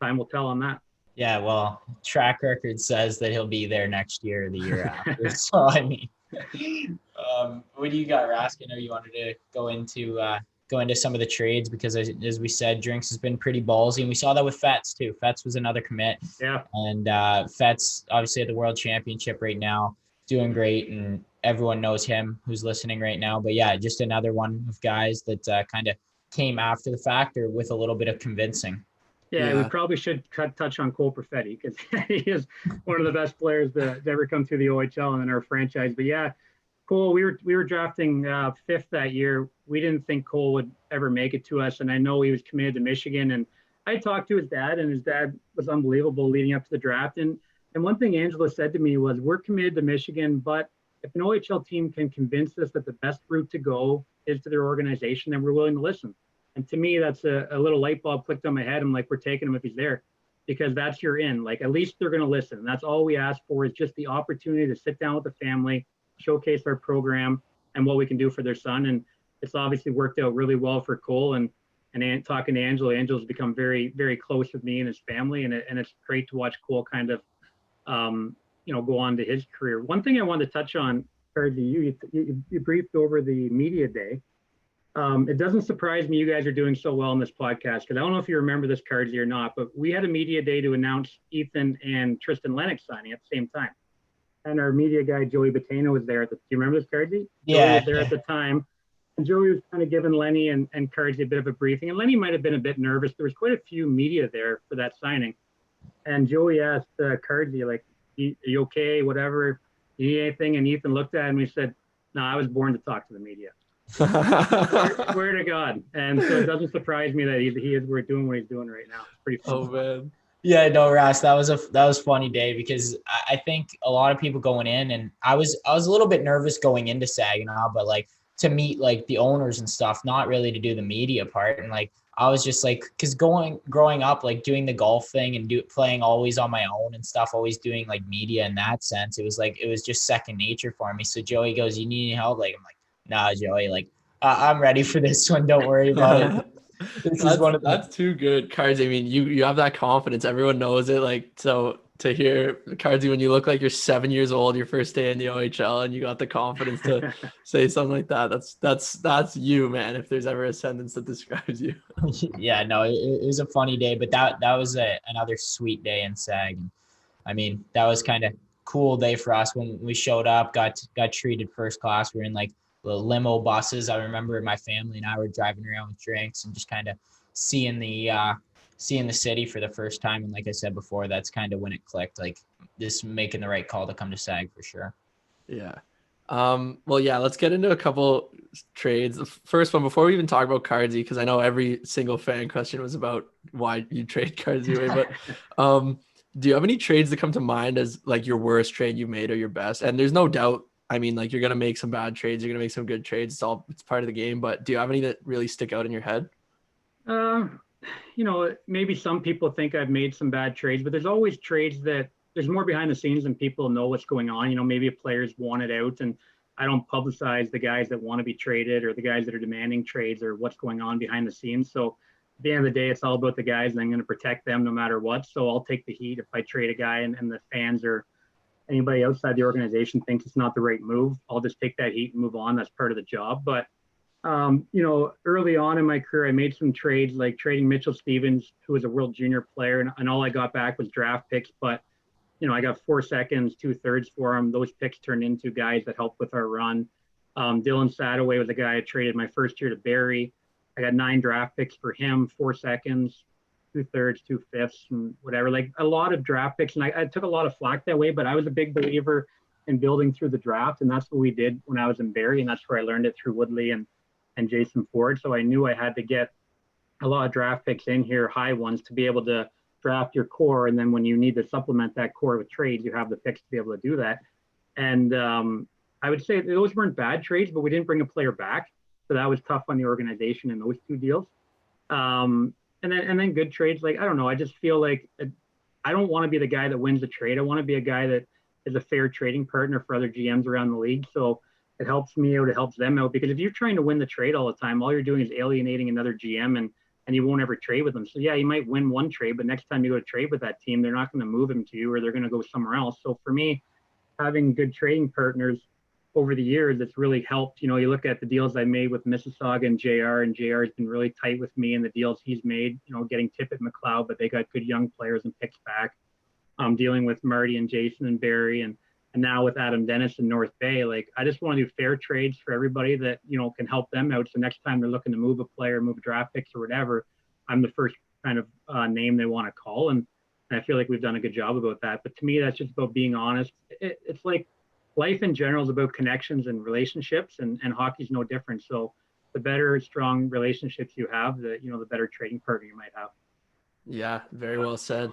time will tell on that. Yeah, well, track record says that he'll be there next year or the year after. So, I mean, what do you got, Rask? I know you wanted to go into some of the trades because, as we said, Drinks has been pretty ballsy, and we saw that with Fetz too. Fetz was another commit. Yeah. And Fetz, obviously at the World Championship right now, doing great, and everyone knows him who's listening right now. But yeah, just another one of guys that kind of came after the fact or with a little bit of convincing. Yeah, we probably should touch on Cole Perfetti because he is one of the best players to ever come through the OHL and in our franchise. But yeah, Cole, we were drafting fifth that year. We didn't think Cole would ever make it to us, and I know he was committed to Michigan. And I talked to his dad, and his dad was unbelievable leading up to the draft. And one thing Angela said to me was, "We're committed to Michigan, but if an OHL team can convince us that the best route to go is to their organization, then we're willing to listen." And to me, that's a little light bulb clicked on my head. I'm like, we're taking him if he's there, because that's your in. Like, at least they're going to listen. And that's all we ask for is just the opportunity to sit down with the family, showcase our program and what we can do for their son. And it's obviously worked out really well for Cole. And talking to Angela's become very, very close with me and his family. And it's great to watch Cole kind of, go on to his career. One thing I wanted to touch on, Cardsy, you briefed over the media day. It doesn't surprise me you guys are doing so well on this podcast, because I don't know if you remember this, Cardsy, or not, but we had a media day to announce Ethan and Tristan Lennox signing at the same time. And our media guy, Joey Batano, was there. Do you remember this, Cardsy? Yeah. Joey was there at the time. And Joey was kind of giving Lenny and Cardsy a bit of a briefing. And Lenny might have been a bit nervous. There was quite a few media there for that signing. And Joey asked Cardsy, like, are you okay, whatever? You need anything? And Ethan looked at him and he said, "No, I was born to talk to the media." Swear to God. And so it doesn't surprise me that we're doing what he's doing right now. It's pretty fun. Oh man. Yeah, no, Ross, that was a funny day because I think a lot of people going in, and I was a little bit nervous going into Saginaw, but like to meet like the owners and stuff, not really to do the media part. And like I was just like, because growing up, like doing the golf thing and playing always on my own and stuff, always doing like media in that sense, it was just second nature for me. So Joey goes, "You need any help?" Like I'm like, "Nah, Joey, like I'm ready for this one. Don't worry about it." That's too good, Cardsy. I mean, you have that confidence. Everyone knows it. Like, so to hear Cardsy when you look like you're 7 years old, your first day in the OHL, and you got the confidence to say something like that. That's you, man. If there's ever a sentence that describes you. Yeah, no, it was a funny day, but that was another sweet day in Sag. And I mean, that was kind of cool day for us when we showed up, got treated first class. We were in like the limo buses. I remember my family and I were driving around with drinks and just kind of seeing the city for the first time. And like I said before, that's kind of when it clicked, like this making the right call to come to Sag for sure. Yeah. Well, yeah, let's get into a couple trades. The first one, before we even talk about Cardsy, because I know every single fan question was about why you trade Cardsy away, but do you have any trades that come to mind as like your worst trade you made or your best? And there's no doubt, I mean, like you're going to make some bad trades. You're going to make some good trades. It's part of the game, but do you have any that really stick out in your head? Maybe some people think I've made some bad trades, but there's always trades that there's more behind the scenes than people know what's going on. Maybe a player's wanted out and I don't publicize the guys that want to be traded or the guys that are demanding trades or what's going on behind the scenes. So at the end of the day, it's all about the guys and I'm going to protect them no matter what. So I'll take the heat if I trade a guy and the fans or anybody outside the organization thinks it's not the right move. I'll just take that heat and move on. That's part of the job. But, early on in my career, I made some trades like trading Mitchell Stevens, who was a world junior player. And all I got back was draft picks. But, I got 4 seconds, 2/3 for him. Those picks turned into guys that helped with our run. Dylan Sadaway was a guy I traded my first year to Barrie. I got 9 draft picks for him, 4 seconds. 2/3, 2/5, and whatever, like a lot of draft picks. And I took a lot of flack that way, but I was a big believer in building through the draft. And that's what we did when I was in Barrie. And that's where I learned it through Woodley and Jason Ford. So I knew I had to get a lot of draft picks in here, high ones, to be able to draft your core. And then when you need to supplement that core with trades, you have the picks to be able to do that. And I would say those weren't bad trades, but we didn't bring a player back. So that was tough on the organization in those two deals. And then good trades. Like, I don't know. I just feel like I don't want to be the guy that wins the trade. I want to be a guy that is a fair trading partner for other GMs around the league. So it helps me out. It helps them out, because if you're trying to win the trade all the time, all you're doing is alienating another GM, and you won't ever trade with them. So yeah, you might win one trade, but next time you go to trade with that team, they're not going to move him to you, or they're going to go somewhere else. So for me, having good trading partners over the years, it's really helped. You know, you look at the deals I made with Mississauga and JR has been really tight with me, and the deals he's made, you know, getting Tippett McLeod, but they got good young players and picks back. Dealing with Marty and Jason and Barrie, and now with Adam Dennis in North Bay. Like, I just want to do fair trades for everybody that, you know, can help them out. So next time they're looking to move a player, move draft picks or whatever, I'm the first kind of name they want to call. And I feel like we've done a good job about that. But to me, that's just about being honest. It's like life in general is about connections and relationships, and hockey's no different. So the better strong relationships you have, the better trading partner you might have. Yeah, very well said.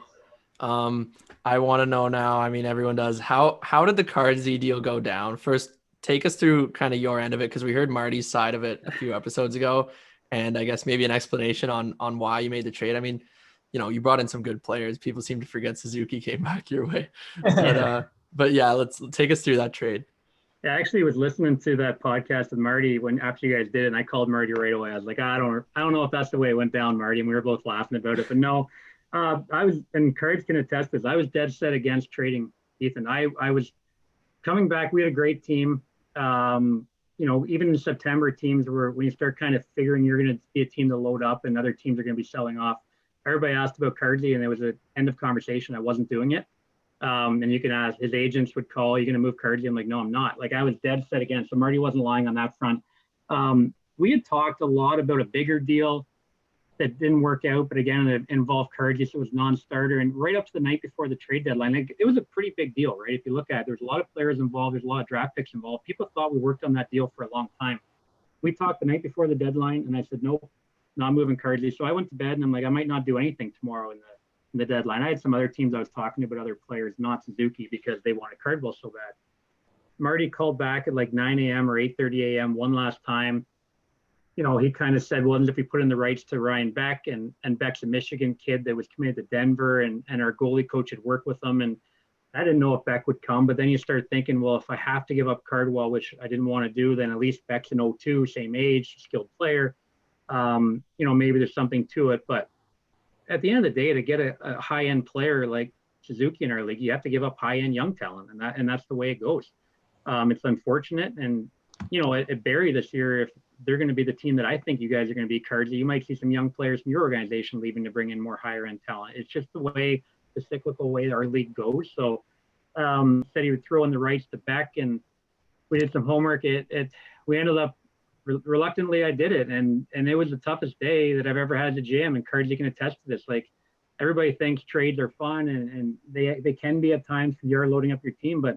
I want to know now, I mean, everyone does, how did the Cardsy deal go down? First, take us through kind of your end of it, because we heard Marty's side of it a few episodes ago, and I guess maybe an explanation on why you made the trade. I mean, you know, you brought in some good players. People seem to forget Suzuki came back your way. But yeah, let's take us through that trade. Yeah, I actually was listening to that podcast with Marty after you guys did it, and I called Marty right away. I was like, I don't know if that's the way it went down, Marty, and we were both laughing about it. But no, I was, and Cards can attest this, I was dead set against trading Ethan. I was coming back. We had a great team. You know, even in September, teams were, when you start kind of figuring you're going to be a team to load up and other teams are going to be selling off, everybody asked about Cardsy, and there was an end of conversation. I wasn't doing it. And you can ask, his agents would call, are you going to move Cardsy? I'm like, no, I'm not. Like, I was dead set against. So Marty wasn't lying on that front. We had talked a lot about a bigger deal that didn't work out, but again, it involved Cardsy, so it was non-starter. And right up to the night before the trade deadline, it was a pretty big deal, right? If you look at it, there's a lot of players involved, there's a lot of draft picks involved. People thought we worked on that deal for a long time. We talked the night before the deadline, and I said, nope, not moving Cardsy. So I went to bed, and I'm like, I might not do anything tomorrow in the deadline. I had some other teams I was talking to, about other players, not Suzuki, because they wanted Cardwell so bad. Marty called back at like 9 a.m. or 8:30 a.m. one last time. You know, he kind of said, well, if we put in the rights to Ryan Beck, and Beck's a Michigan kid that was committed to Denver, and our goalie coach had worked with him. And I didn't know if Beck would come, but then you start thinking, well, if I have to give up Cardwell, which I didn't want to do, then at least Beck's an 02, same age, skilled player. You know, maybe there's something to it. But at the end of the day, to get a high-end player like Suzuki in our league, you have to give up high-end young talent, and that's the way it goes. It's unfortunate. And, you know, at Barrie this year, if they're going to be the team that I think you guys are going to be, Cardsy, you might see some young players from your organization leaving to bring in more higher end talent. It's just the cyclical way our league goes. So said he would throw in the rights to Beck, and we did some homework. We ended up, reluctantly, I did it. And it was the toughest day that I've ever had as a GM, and Cardsy can attest to this. Like, everybody thinks trades are fun, and they can be at times because you're loading up your team, but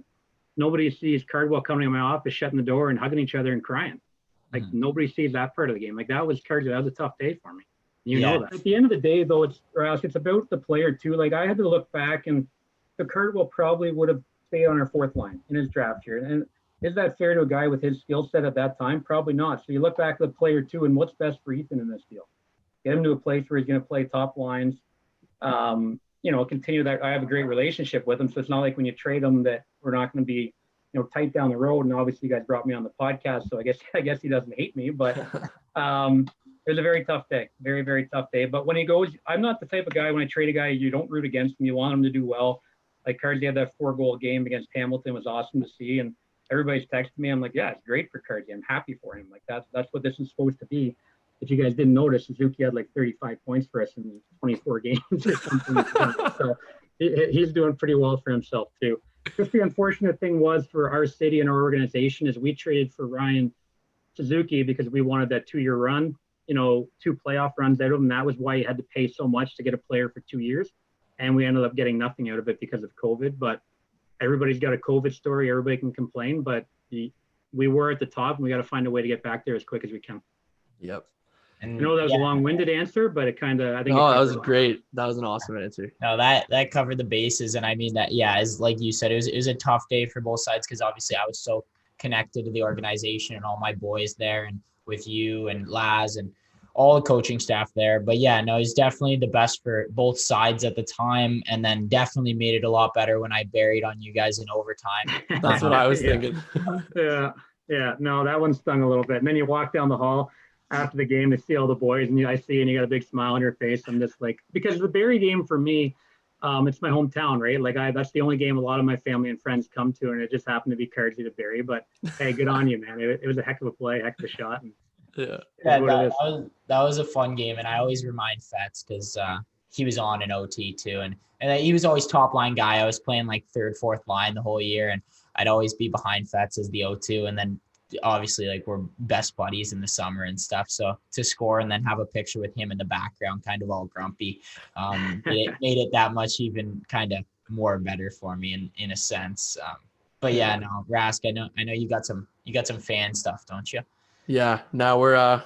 nobody sees Cardwell coming in my office, shutting the door and hugging each other and crying. Like, nobody sees that part of the game. Like, that was Cardsy. That was a tough day for me. You know that. At the end of the day, though, it's about the player too. Like, I had to look back, and the Cardwell probably would have stayed on our fourth line in his draft year. And is that fair to a guy with his skill set at that time? Probably not. So you look back at the player too, and what's best for Ethan in this deal? Get him to a place where he's going to play top lines. You know, continue that. I have a great relationship with him, so it's not like when you trade him that we're not going to be, you know, tight down the road. And obviously you guys brought me on the podcast, so I guess he doesn't hate me, but it was a very tough day, very, very tough day. But when he goes, I'm not the type of guy, when I trade a guy, you don't root against him. You want him to do well. Like, Cardsy had that 4-goal game against Hamilton. It was awesome to see. And everybody's texting me. I'm like, yeah, it's great for Cardsy. I'm happy for him. Like, that's what this is supposed to be. If you guys didn't notice, Suzuki had like 35 points for us in 24 games or something. So he's doing pretty well for himself too. Just the unfortunate thing was for our city and our organization is we traded for Ryan Suzuki because we wanted that 2-year run. 2 playoff runs out of them. That was why you had to pay so much to get a player for 2 years. And we ended up getting nothing out of it because of COVID. But everybody's got a COVID story. Everybody can complain, but we were at the top, and we got to find a way to get back there as quick as we can. Yep. And I know that was a long-winded answer, but it kind of, I think. Oh, that was great. That was an awesome answer. No, that covered the bases. And I mean that, yeah, as like you said, it was a tough day for both sides, because obviously I was so connected to the organization and all my boys there, and with you and Laz and all the coaching staff there. But yeah, no, he's definitely the best for both sides at the time, and then definitely made it a lot better when I buried on you guys in overtime. That's what I was thinking. Yeah. No, that one stung a little bit. And then you walk down the hall after the game to see all the boys, and I see, and you got a big smile on your face. I'm just like, because the Barrie game for me, it's my hometown, right? Like that's the only game a lot of my family and friends come to, and it just happened to be Cardsy to Barrie. But hey, good on you, man. It was a heck of a play, heck of a shot. And that was a fun game, and I always remind Fetz, because he was on an OT too, and he was always top line guy. I was playing like 3rd, 4th line the whole year, and I'd always be behind Fetz as the O2, and then obviously like we're best buddies in the summer and stuff. So to score and then have a picture with him in the background, kind of all grumpy, it made it that much even kind of more better for me in a sense. But yeah, no, Rask, I know you got some fan stuff, don't you? Yeah. Now we're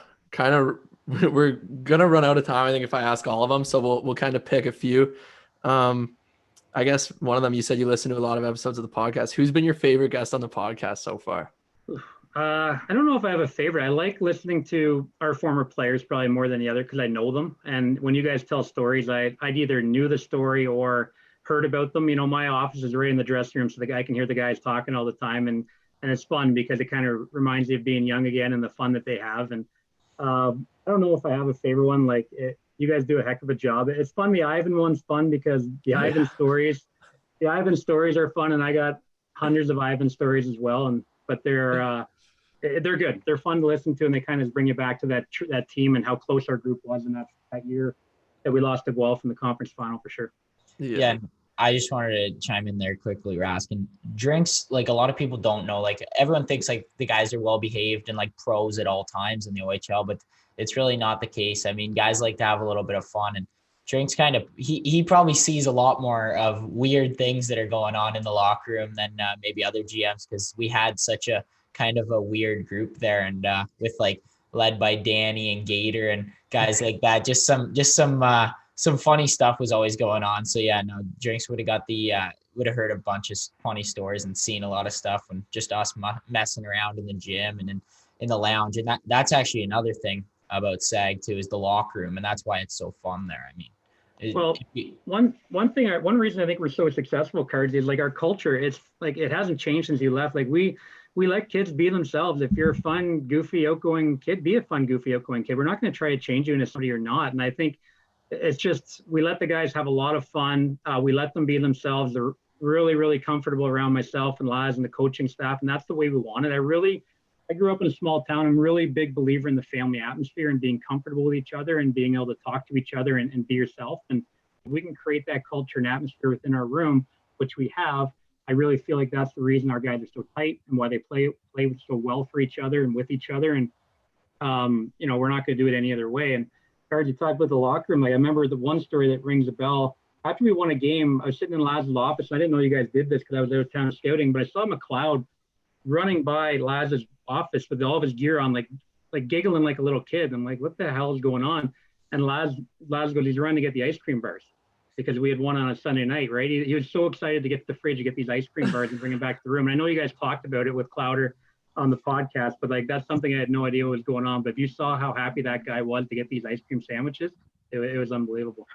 we're gonna run out of time, I think, if I ask all of them. So we'll kind of pick a few. I guess one of them, you said you listen to a lot of episodes of the podcast. Who's been your favorite guest on the podcast so far? I don't know if I have a favorite. I like listening to our former players probably more than the other, because I know them. And when you guys tell stories, I either knew the story or heard about them. My office is right in the dressing room, so I can hear the guys talking all the time. And it's fun because it kind of reminds you of being young again and the fun that they have. And I don't know if I have a favorite one. You guys do a heck of a job. It's fun. The Ivan one's fun because Ivan stories are fun. And I got hundreds of Ivan stories as well. But they're good. They're fun to listen to, and they kind of bring you back to that team and how close our group was in that year that we lost to Guelph in the conference final for sure. Yeah. I just wanted to chime in there quickly, Rask. And Drinks, like a lot of people don't know, like everyone thinks like the guys are well behaved and like pros at all times in the OHL, but it's really not the case. I mean, guys like to have a little bit of fun, and Drinks kind of, he probably sees a lot more of weird things that are going on in the locker room than maybe other GMs, because we had such a kind of a weird group there, and with like led by Danny and Gator and guys like that, just some funny stuff was always going on. So yeah, no, Drinks would have heard a bunch of funny stories and seen a lot of stuff, and just us messing around in the gym and in the lounge. And that's actually another thing about SAG too, is the locker room, and that's why it's so fun there. I mean, one reason I think we're so successful, Cardsy, is like our culture. It's like it hasn't changed since you left. Like we let kids be themselves. If you're a fun, goofy, outgoing kid, be a fun, goofy, outgoing kid. We're not going to try to change you into somebody you're not. And I think it's just, we let the guys have a lot of fun. We let them be themselves. They're really, really comfortable around myself and Laz and the coaching staff. And that's the way we want it. I grew up in a small town. I'm a really big believer in the family atmosphere and being comfortable with each other and being able to talk to each other and be yourself. And if we can create that culture and atmosphere within our room, which we have, I really feel like that's the reason our guys are so tight and why they play so well for each other and with each other. And, we're not going to do it any other way. And Cards, you talked about the locker room. Like, I remember the one story that rings a bell. After we won a game, I was sitting in Laz's office. I didn't know you guys did this because I was out of town scouting, but I saw McLeod running by Laz's office with all of his gear on, like giggling like a little kid. I'm like, what the hell is going on? And Laz goes, he's running to get the ice cream bars because we had won on a Sunday night, right? He was so excited to get to the fridge to get these ice cream bars and bring them back to the room. And I know you guys talked about it with Clowder on the podcast, but like that's something I had no idea what was going on. But if you saw how happy that guy was to get these ice cream sandwiches, it was unbelievable.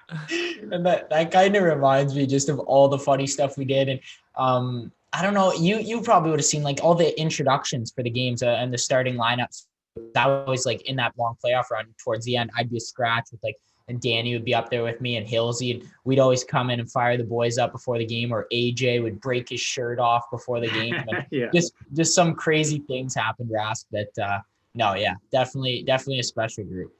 And that kind of reminds me just of all the funny stuff we did. And I don't know, you probably would have seen like all the introductions for the games and the starting lineups. That was like in that long playoff run towards the end, I'd be a scratch with like, and Danny would be up there with me and Hillsy, and we'd always come in and fire the boys up before the game, or AJ would break his shirt off before the game. Yeah. Just some crazy things happened, Rask, but definitely a special group.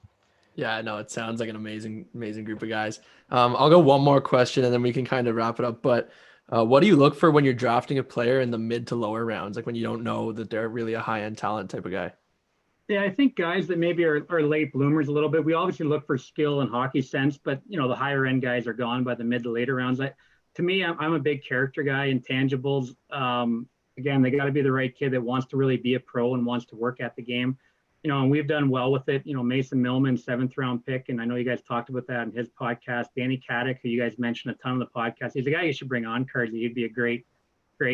Yeah, no, it sounds like an amazing group of guys. I'll go one more question and then we can kind of wrap it up. But what do you look for when you're drafting a player in the mid to lower rounds? Like when you don't know that they're really a high-end talent type of guy? Yeah, I think guys that maybe are late bloomers a little bit, we obviously look for skill and hockey sense, but the higher end guys are gone by the mid to later rounds. To me, I'm a big character guy, intangibles. Again, they got to be the right kid that wants to really be a pro and wants to work at the game. And we've done well with it. Mason Millman, 7th-round pick, and I know you guys talked about that in his podcast. Danny Caddick, who you guys mentioned a ton on the podcast, he's a guy you should bring on, Cardsy. He'd be a great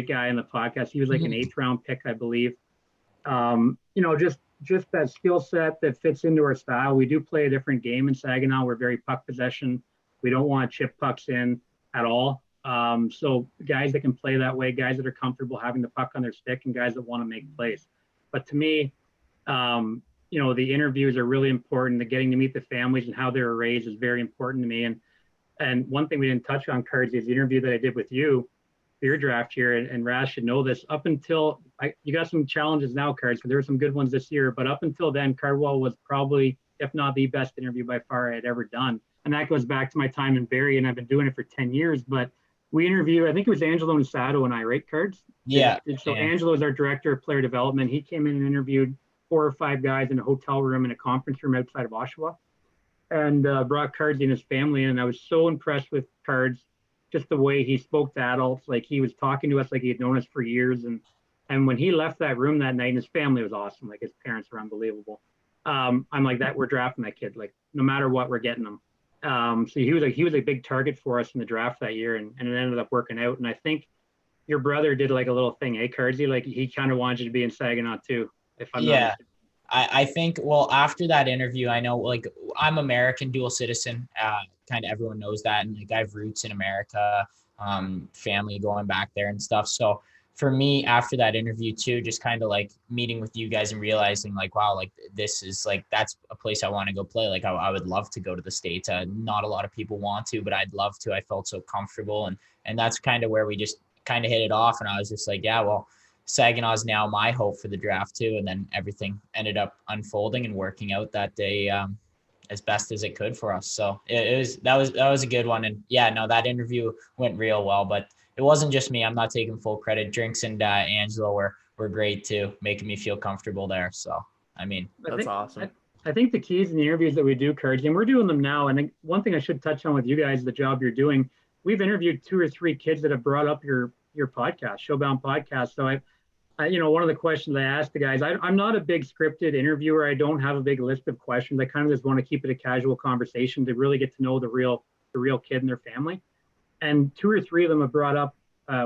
guy in the podcast. He was like an 8th-round pick, I believe. Just that skill set that fits into our style. We do play a different game in Saginaw. We're very puck possession. We don't want to chip pucks in at all. So guys that can play that way, guys that are comfortable having the puck on their stick, and guys that want to make plays. But to me, the interviews are really important. The getting to meet the families and how they were raised is very important to me. And one thing we didn't touch on, Cards, is the interview that I did with you for your draft here, and Rask should know this. Up until you got some challenges now, Cards, because there were some good ones this year. But up until then, Cardwell was probably, if not the best interview by far I had ever done. And that goes back to my time in Barrie, and I've been doing it for 10 years. But we interviewed, I think it was Angelo Nisado and I, right, Cards? Yeah. So Angelo is our director of player development. He came in and interviewed 4 or 5 guys in a hotel room in a conference room outside of Oshawa, and brought Cardsy and his family in. And I was so impressed with Cards, just the way he spoke to adults. Like, he was talking to us like he had known us for years. And when he left that room that night, and his family was awesome. Like, his parents were unbelievable. I'm like, that we're drafting that kid. Like, no matter what, we're getting him. So he was a big target for us in the draft that year, and it ended up working out. And I think your brother did like a little thing, Cardsy? Like, he kind of wanted you to be in Saginaw too, if I'm not mistaken. I think, well, after that interview, I know, like, I'm American, dual citizen. Kind of everyone knows that. And like, I have roots in America, family going back there and stuff. So for me, after that interview too, just kind of like meeting with you guys and realizing like, wow, like, this is like, that's a place I want to go play. Like, I would love to go to the States. Not a lot of people want to, but I'd love to. I felt so comfortable. And that's kind of where we just kind of hit it off. And I was just like, yeah, well, Saginaw is now my hope for the draft too. And then everything ended up unfolding and working out that day as best as it could for us. So that was a good one. And yeah, no, that interview went real well, but it wasn't just me. I'm not taking full credit. Drinks and Angelo were great too, making me feel comfortable there. So, I mean, that's awesome. I think the keys in the interviews that we do, Cards, and we're doing them now. And one thing I should touch on with you guys, the job you're doing, we've interviewed 2 or 3 kids that have brought up your podcast, Showbound podcast. So one of the questions I asked the guys, I'm not a big scripted interviewer. I don't have a big list of questions. I kind of just want to keep it a casual conversation to really get to know the real kid and their family. And 2 or 3 of them have brought up,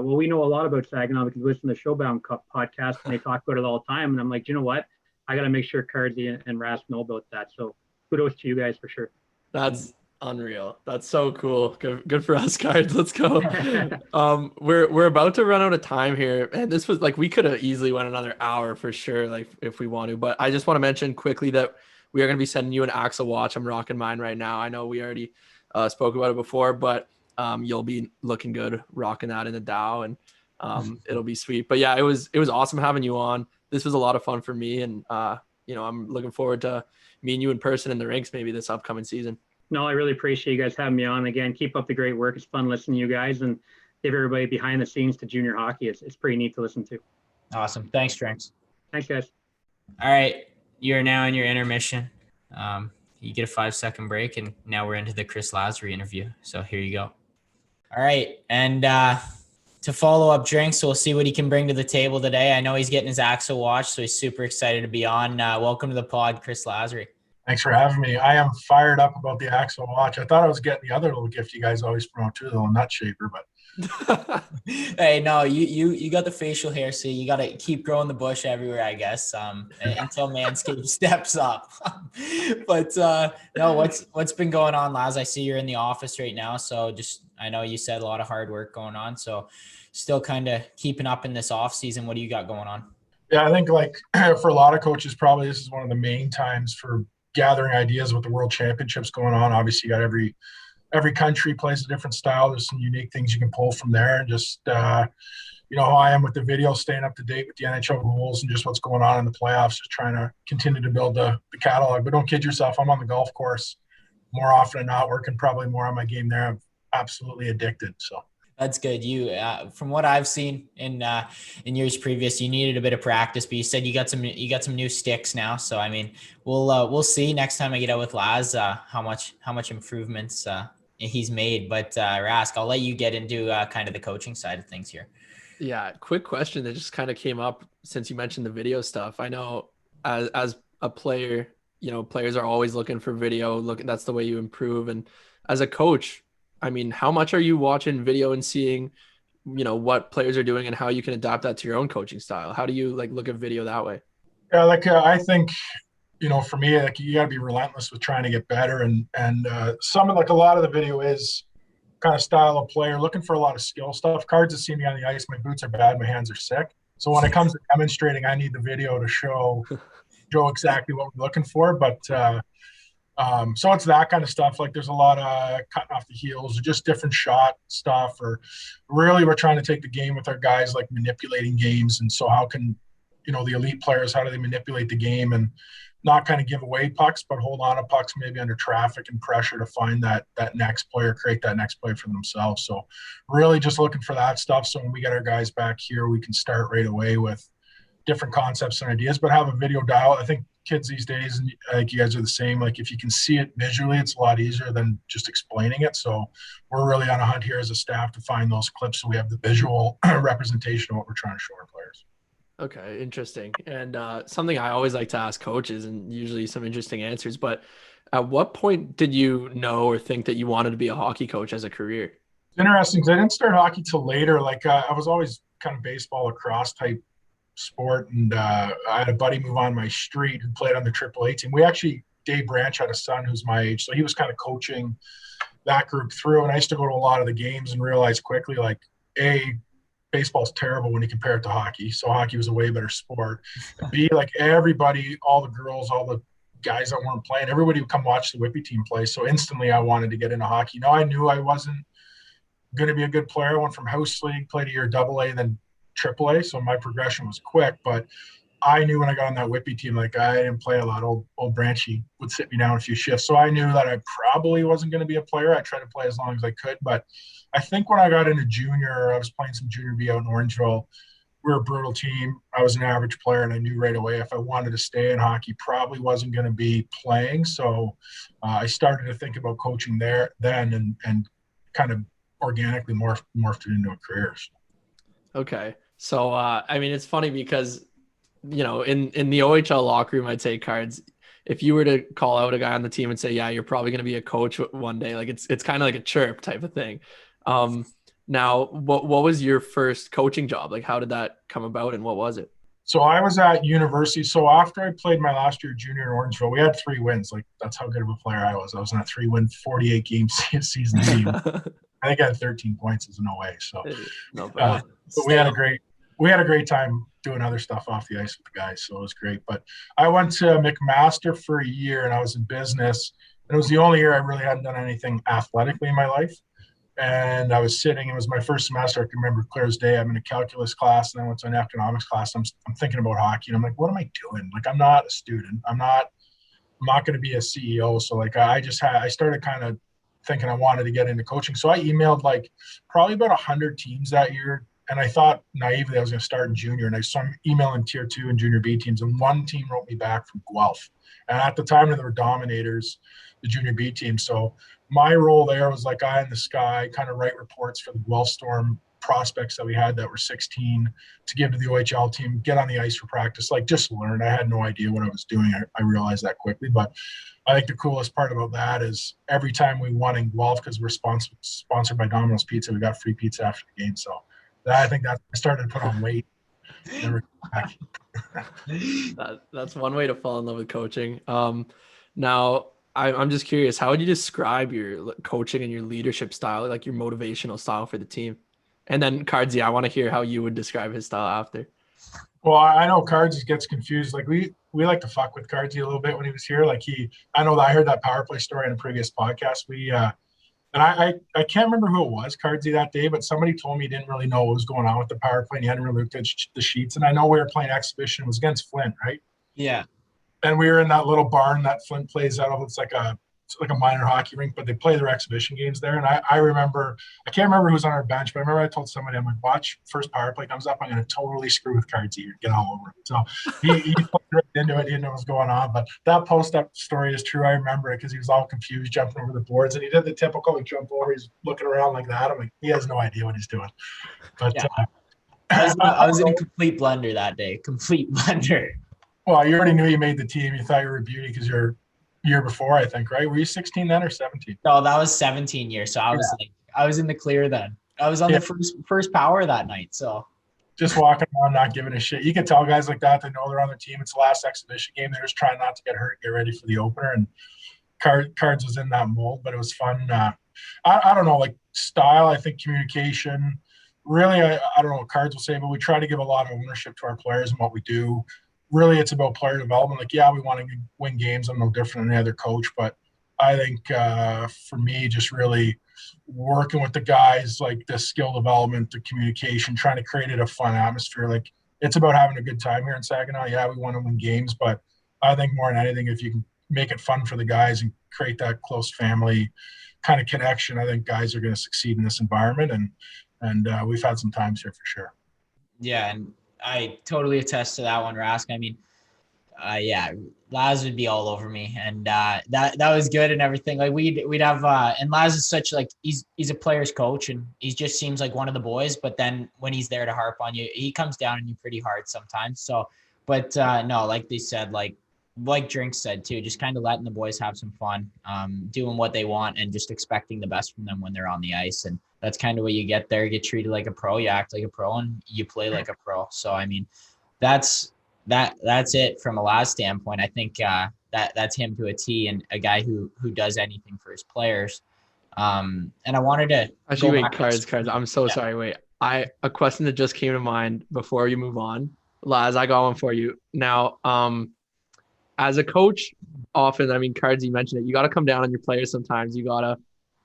we know a lot about Saginaw because we listen to the Showbound podcast and they talk about it all the time. And I'm like, you know what? I got to make sure Cardsy and Rask know about that. So kudos to you guys for sure. That's unreal. That's so cool. Good for us, Cards. Let's go. We're about to run out of time here, and this was like, we could have easily went another hour for sure, like if we want to. But I just want to mention quickly that we are going to be sending you an Axel watch. I'm rocking mine right now. I know we already spoke about it before, but you'll be looking good rocking that in the Dow, and it'll be sweet. But yeah, it was awesome having you on. This was a lot of fun for me, and I'm looking forward to meeting you in person in the rinks maybe this upcoming season. No, I really appreciate you guys having me on. Again, keep up the great work. It's fun listening to you guys and give everybody behind the scenes to junior hockey. It's pretty neat to listen to. Awesome. Thanks, Drinks. Thanks, guys. All right. You're now in your intermission. You get a 5-second break, and now we're into the Chris Lazary interview. So here you go. All right. And to follow up Drinks, we'll see what he can bring to the table today. I know he's getting his Axel watch, so he's super excited to be on. Welcome to the pod, Chris Lazary. Thanks for having me. I am fired up about the Axel watch. I thought I was getting the other little gift you guys always promote too, the little nut shaper, but hey, no, you got the facial hair, so you got to keep growing the bush everywhere, I guess, until Manscaped steps up. But no, what's been going on, Laz? I see you're in the office right now, so I know you said a lot of hard work going on, so still kind of keeping up in this off season. What do you got going on? Yeah, I think like for a lot of coaches, probably this is one of the main times for gathering ideas with the World Championships going on. Obviously, you got every country plays a different style. There's some unique things you can pull from there, and just how I am with the video, staying up to date with the NHL rules and just what's going on in the playoffs, just trying to continue to build the catalog. But don't kid yourself, I'm on the golf course more often than not, working probably more on my game there. I'm absolutely addicted. So That's good. You, from what I've seen in years previous, you needed a bit of practice, but you said you got some new sticks now. So I mean, we'll see next time I get out with Laz how much improvements he's made. But Rask, I'll let you get into kind of the coaching side of things here. Yeah, quick question that just kind of came up since you mentioned the video stuff. I know as a player, players are always looking for video. That's the way you improve. And as a coach, I mean, how much are you watching video and seeing, what players are doing and how you can adapt that to your own coaching style? How do you look at video that way? Yeah, I think, for me, you got to be relentless with trying to get better, and some of a lot of the video is kind of style of player, looking for a lot of skill stuff. Cards have seen me on the ice. My boots are bad. My hands are sick. So when it comes to demonstrating, I need the video to show exactly what we're looking for. But so it's that kind of stuff. There's a lot of cutting off the heels or just different shot stuff, or really we're trying to take the game with our guys, manipulating games. And so how can, the elite players, how do they manipulate the game and not kind of give away pucks, but hold on to pucks maybe under traffic and pressure to find that next player, create that next play for themselves. So really just looking for that stuff. So when we get our guys back here, we can start right away with different concepts and ideas, but have a video dial. I think kids these days, and I think you guys are the same, if you can see it visually, it's a lot easier than just explaining it. So we're really on a hunt here as a staff to find those clips so we have the visual representation of what we're trying to show our players. Okay, interesting. And something I always like to ask coaches, and usually some interesting answers, but at what point did you know or think that you wanted to be a hockey coach as a career? It's interesting because I didn't start hockey till later. I was always kind of baseball, lacrosse type sport, and I had a buddy move on my street who played on the AAA team. Dave Branch had a son who's my age, so he was kind of coaching that group through, and I used to go to a lot of the games and realize quickly, baseball's terrible when you compare it to hockey. So hockey was a way better sport. And B, everybody, all the girls, all the guys that weren't playing, everybody would come watch the Whippy team play. So instantly I wanted to get into hockey. Now I knew I wasn't going to be a good player. I went from house league, played a year AA, then AAA. So my progression was quick, but I knew when I got on that Whippy team, I didn't play a lot. Old Branchy would sit me down a few shifts. So I knew that I probably wasn't going to be a player. I tried to play as long as I could, but I think when I got into junior, I was playing some junior B out in Orangeville. We were a brutal team. I was an average player, and I knew right away if I wanted to stay in hockey, probably wasn't going to be playing. So I started to think about coaching there then, and kind of organically morphed it into a career. Okay. So, I mean, it's funny because, in the OHL locker room, I'd say, Cards, if you were to call out a guy on the team and say, yeah, you're probably going to be a coach one day, it's kind of like a chirp type of thing. Now, what was your first coaching job? How did that come about and what was it? So I was at university. So after I played my last year junior in Orangeville, we had 3 wins. That's how good of a player I was. I was in a 3-win, 48 game season team. I think I had 13 points as an OA. So, but we had a great time doing other stuff off the ice with the guys. So it was great. But I went to McMaster for a year and I was in business. And it was the only year I really hadn't done anything athletically in my life. And I was sitting, it was my first semester. I can remember clear as day. I'm in a calculus class and I went to an economics class. I'm thinking about hockey and I'm like, what am I doing? I'm not a student. I'm not going to be a CEO. So I started kind of thinking I wanted to get into coaching. So I emailed probably about 100 teams that year. And I thought naively I was going to start in junior. And so I'm emailing tier 2 and junior B teams. And one team wrote me back from Guelph. And at the time, they were dominators, the junior B team. So my role there was eye in the sky, kind of write reports for the Guelph Storm prospects that we had that were 16 to give to the OHL team, get on the ice for practice, just learn. I had no idea what I was doing. I realized that quickly. But I think the coolest part about that is every time we won in Guelph, because we're sponsored by Domino's Pizza, we got free pizza after the game. So I think that I started to put on weight. That's one way to fall in love with coaching. Now, I'm just curious, how would you describe your coaching and your leadership style, your motivational style for the team? And then Cardsy, I want to hear how you would describe his style after. Well, I know Cardsy gets confused. We like to fuck with Cardsy a little bit when he was here. I know that I heard that power play story in a previous podcast. And I can't remember who it was, Cardsy, that day, but somebody told me he didn't really know what was going on with the power play and he hadn't really looked at the sheets. And I know we were playing exhibition. It was against Flint, right? Yeah. And we were in that little barn that Flint plays out of. It's like a it's like a minor hockey rink, but they play their exhibition games there. And I remember, I can't remember who was on our bench, but I remember I told somebody, I'm like, watch first power play comes up, I'm going to totally screw with Cardsy and get all over it. So he played right into it. He didn't know what was going on. But that post-up story is true. I remember it because he was all confused, jumping over the boards. And he did the typical like, jump over. He's looking around like that. I'm like, he has no idea what he's doing. But yeah. I was in a complete blunder that day. Complete blunder. Well, you already knew you made the team. You thought you were a beauty because you're year before, I think, right? Were you 16 then or 17? No, that was 17 years. So I was I was in the clear then. I was on the first power that night. So just walking around, not giving a shit. You can tell guys like that, they know they're on their team. It's the last exhibition game. They're just trying not to get hurt, get ready for the opener. And Cards was in that mold, but it was fun. I don't know, like style, I think communication. Really, I don't know what Cards will say, but we try to give a lot of ownership to our players and what we do. Really, it's about player development. Like, yeah, we want to win games. I'm no different than any other coach, but I think for me, just really working with the guys, like the skill development, the communication, trying to create a fun atmosphere. Like, it's about having a good time here in Saginaw. Yeah, we want to win games, but I think more than anything, if you can make it fun for the guys and create that close family kind of connection, I think guys are going to succeed in this environment. And we've had some times here for sure. Yeah, and I totally attest to that one, Rask. I mean, yeah, Laz would be all over me, and that was good and everything. Like we'd have, and Laz is such like he's a player's coach, and he just seems like one of the boys. But then when he's there to harp on you, he comes down on you pretty hard sometimes. So, but no, like they said, like Drink said too, just kind of letting the boys have some fun, doing what they want, and just expecting the best from them when they're on the ice. And that's kind of what you get there. You get treated like a pro, you act like a pro, and you play like a pro. So I mean, that's it from a Laz standpoint. I think that's him to a T, and a guy who does anything for his players. And I wanted to actually wait, Cards. I'm so sorry. Wait, a question that just came to mind before you move on, Laz. I got one for you now. As a coach, often, I mean, Cards, you mentioned it. You got to come down on your players sometimes. You got to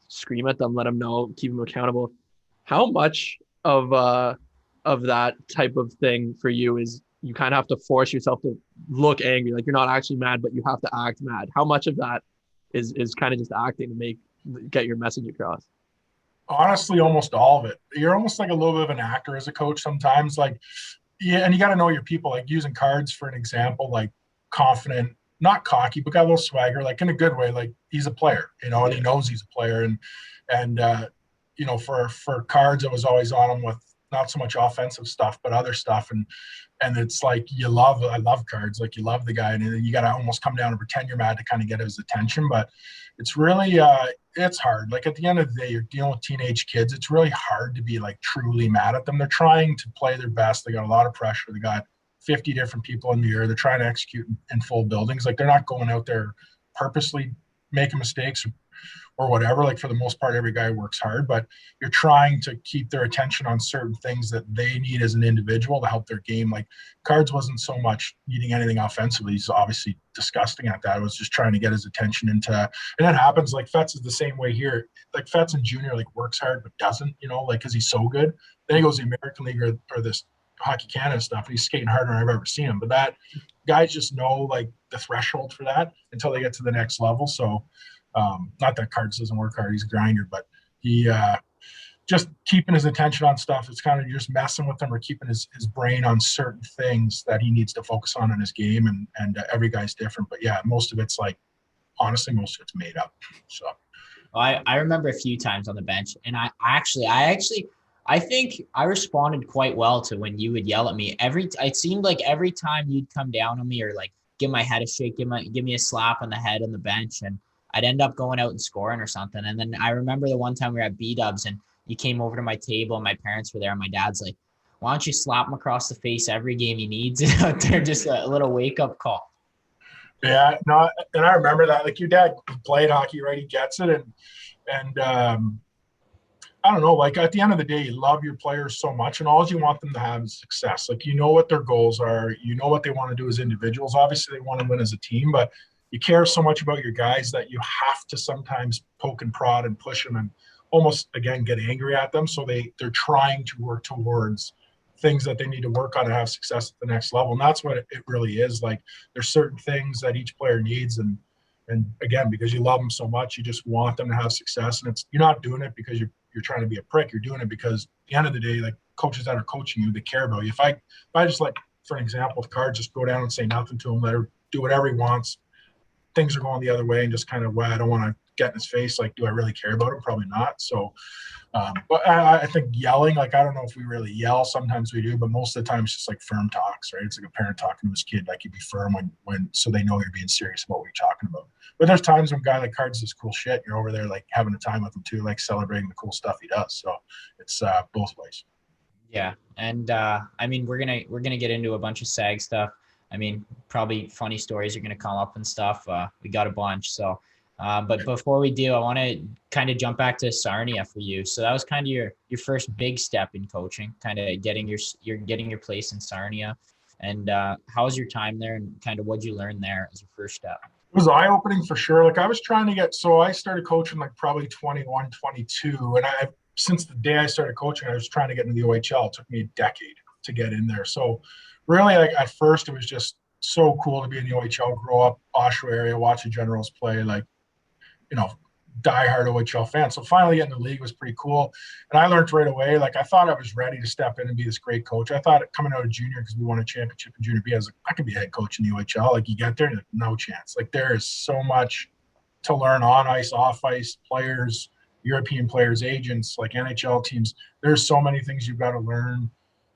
scream at them, let them know, keep them accountable. How much of that type of thing for you is you kind of have to force yourself to look angry, like you're not actually mad, but you have to act mad? How much of that is kind of just acting to get your message across? Honestly, almost all of it. You're almost like a little bit of an actor as a coach sometimes. Like, yeah, and you got to know your people. Like using Cards for an example, like confident, not cocky, but got a little swagger, like in a good way. Like he's a player, and he knows he's a player. And for Cards, I was always on him with not so much offensive stuff, but other stuff. And it's like I love Cards, like you love the guy, and you got to almost come down and pretend you're mad to kind of get his attention. But it's really it's hard. Like at the end of the day, you're dealing with teenage kids. It's really hard to be like truly mad at them. They're trying to play their best. They got a lot of pressure. They got 50 different people in the air. They're trying to execute in full buildings. Like they're not going out there purposely making mistakes or whatever. Like for the most part, every guy works hard, but you're trying to keep their attention on certain things that they need as an individual to help their game. Like Cards wasn't so much needing anything offensively. He's obviously disgusting at that. I was just trying to get his attention into, and that happens. Like Fetz is the same way here. Like Fetz in junior, like works hard, but doesn't, like, cause he's so good. Then he goes to the American League or this Hockey Canada stuff, and he's skating harder than I've ever seen him. But that guys just know like the threshold for that until they get to the next level. So not that Cards doesn't work hard, he's a grinder, but he just keeping his attention on stuff. It's kind of just messing with him or keeping his brain on certain things that he needs to focus on in his game. And every guy's different, but yeah, most of it's like, honestly, most of it's made up. So I remember a few times on the bench, and I think I responded quite well to when you would yell at me. It seemed like every time you'd come down on me or like give my head a shake, give me a slap on the head on the bench, and I'd end up going out and scoring or something. And then I remember the one time we were at B-Dubs and you came over to my table and my parents were there, and my dad's like, why don't you slap him across the face every game he needs out there? Just a little wake-up call. Yeah, no, and I remember that. Like your dad played hockey, right? He gets it, and I don't know, like at the end of the day, you love your players so much, and all you want them to have is success. Like, what their goals are, what they want to do as individuals. Obviously, they want to win as a team, but you care so much about your guys that you have to sometimes poke and prod and push them and almost, again, get angry at them. So they're trying to work towards things that they need to work on to have success at the next level. And that's what it really is. Like, there's certain things that each player needs, and And again, because you love them so much, you just want them to have success. And you're not doing it because you're trying to be a prick. You're doing it because at the end of the day, like coaches that are coaching you, they care about you. If I just like, for an example, with Cards, just go down and say nothing to him, let her do whatever he wants. Things are going the other way, and just kind of, well, I don't want to get in his face. Like, do I really care about him? Probably not. So, but I think yelling, like, I don't know if we really yell. Sometimes we do, but most of the time it's just like firm talks, right? It's like a parent talking to his kid, like you be firm when so they know you're being serious about what you're talking about. But there's times when a guy like Cards does cool shit, you're over there like having a time with him too, like celebrating the cool stuff he does. So it's both ways. Yeah, and I mean, we're gonna get into a bunch of SAG stuff. I mean, probably funny stories are gonna come up and stuff. We got a bunch, so. But before we do, I want to kind of jump back to Sarnia for you. So that was kind of your first big step in coaching, kind of getting your place in Sarnia. And how was your time there, and kind of what'd you learn there as your first step? It was eye-opening for sure. Like I was trying to so I started coaching like probably 21, 22. And since the day I started coaching, I was trying to get into the OHL. It took me a decade to get in there. So really, like at first, it was just so cool to be in the OHL, grow up Oshawa area, watch the Generals play, like, diehard OHL fan. So finally getting the league was pretty cool. And I learned right away, like I thought I was ready to step in and be this great coach. I thought coming out of junior, because we won a championship in junior B, I was like, I could be a head coach in the OHL. Like you get there, like, no chance. Like there is so much to learn on ice, off ice, players, European players, agents, like NHL teams. There's so many things you've got to learn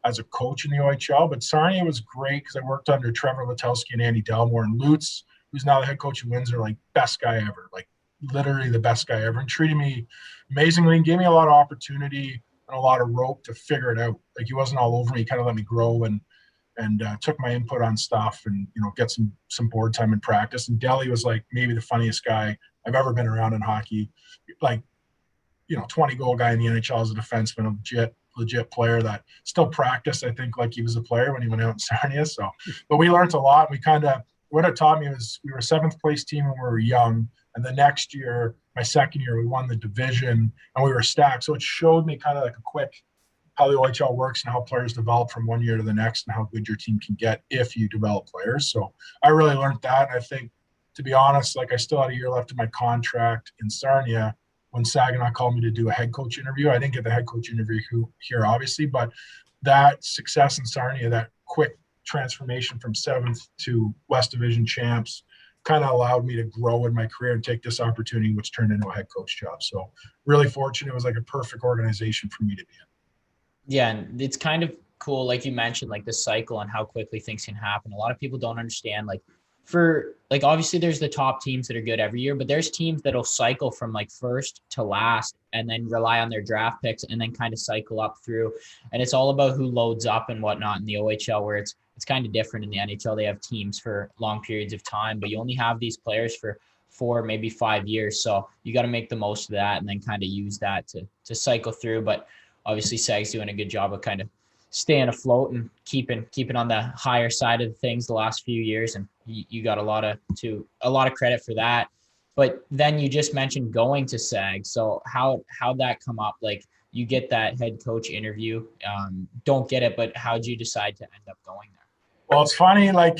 as a coach in the OHL. But Sarnia was great because I worked under Trevor Letowski and Andy Delmore, and Lutz, who's now the head coach in Windsor, like best guy ever. Like literally the best guy ever, and treated me amazingly and gave me a lot of opportunity and a lot of rope to figure it out. Like he wasn't all over me. He kind of let me grow and took my input on stuff and, get some board time in practice. And Delhi was like maybe the funniest guy I've ever been around in hockey. Like, 20-goal guy in the NHL as a defenseman, a legit player that still practiced, I think, like he was a player when he went out in Sarnia. So, but we learned a lot. What it taught me was we were a 7th place team when we were young. And the next year, my second year, we won the division and we were stacked. So it showed me kind of like a quick how the OHL works and how players develop from one year to the next and how good your team can get if you develop players. So I really learned that. And I think, to be honest, like I still had a year left in my contract in Sarnia when Saginaw called me to do a head coach interview. I didn't get the head coach interview here, obviously, but that success in Sarnia, that quick transformation from 7th to West Division champs, kind of allowed me to grow in my career and take this opportunity, which turned into a head coach job. So really fortunate. It was like a perfect organization for me to be in. Yeah, and it's kind of cool, like you mentioned, like the cycle and how quickly things can happen. A lot of people don't understand, obviously there's the top teams that are good every year, but there's teams that'll cycle from like first to last and then rely on their draft picks and then kind of cycle up through. And it's all about who loads up and whatnot in the OHL, where it's kind of different. In the NHL, they have teams for long periods of time, but you only have these players for 4, maybe 5 years. So you got to make the most of that and then kind of use that to cycle through. But obviously SAG's doing a good job of kind of staying afloat and keeping on the higher side of things the last few years. And you got a lot of credit for that. But then you just mentioned going to SAG. So how'd that come up? Like you get that head coach interview, don't get it, but how'd you decide to end up going there? Well, it's funny. Like,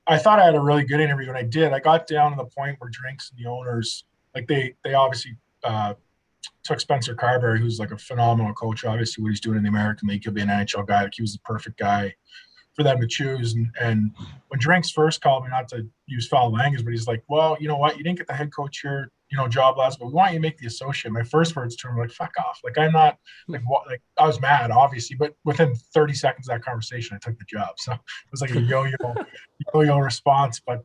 I thought I had a really good interview, and I did. I got down to the point where Drinks and the owners, like, they obviously took Spencer Carberry, who's like a phenomenal coach. Obviously, what he's doing in the American League, he'll be an NHL guy. Like, he was the perfect guy for them to choose. And when Drinks first called me, not to use foul language, but he's like, well, you know what? You didn't get the head coach here, job last, but we want you to make the associate. My first words to him were like, fuck off. Like, I'm not like, what, like, I was mad, obviously, but within 30 seconds of that conversation, I took the job. So it was like a yo-yo response. But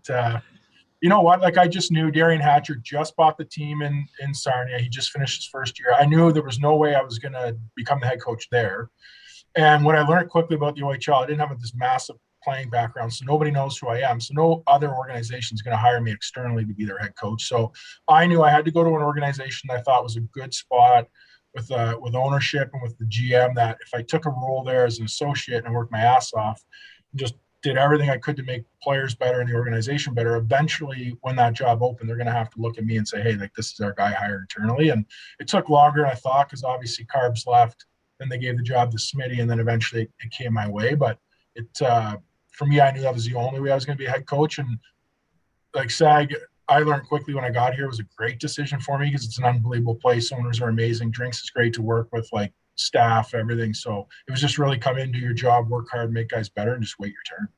you know what? Like, I just knew Darian Hatcher just bought the team in Sarnia. He just finished his first year. I knew there was no way I was going to become the head coach there. And what I learned quickly about the OHL, I didn't have this massive playing background, so nobody knows who I am. So no other organization is going to hire me externally to be their head coach. So I knew I had to go to an organization that I thought was a good spot with ownership and with the GM, that if I took a role there as an associate and I worked my ass off, just did everything I could to make players better and the organization better, eventually when that job opened, they're going to have to look at me and say, hey, like, this is our guy hired internally. And it took longer than I thought, because obviously Carbs left, then they gave the job to Smitty, and then eventually it came my way. But it, for me, I knew that was the only way I was going to be a head coach. And like SAG, I learned quickly when I got here, it was a great decision for me because it's an unbelievable place. Owners are amazing. Drinks is great to work with, like staff, everything. So it was just really come in, do your job, work hard, make guys better, and just wait your turn.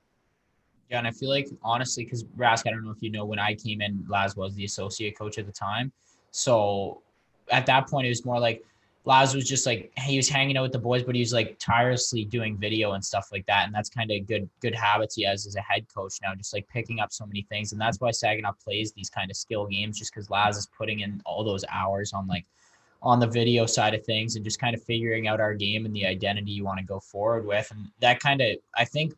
Yeah, and I feel like honestly, because Rask, I don't know if you know, when I came in, Laz was the associate coach at the time. So at that point, it was more like Laz was just like, he was hanging out with the boys, but he was like tirelessly doing video and stuff like that. And that's kind of good habits he has as a head coach now, just like picking up so many things. And that's why Saginaw plays these kind of skill games, just because Laz is putting in all those hours on the video side of things and just kind of figuring out our game and the identity you want to go forward with. And that kind of, I think,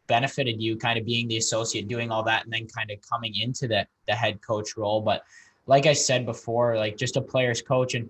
benefited you kind of being the associate, doing all that, and then kind of coming into the head coach role. But like I said before, like just a player's coach, and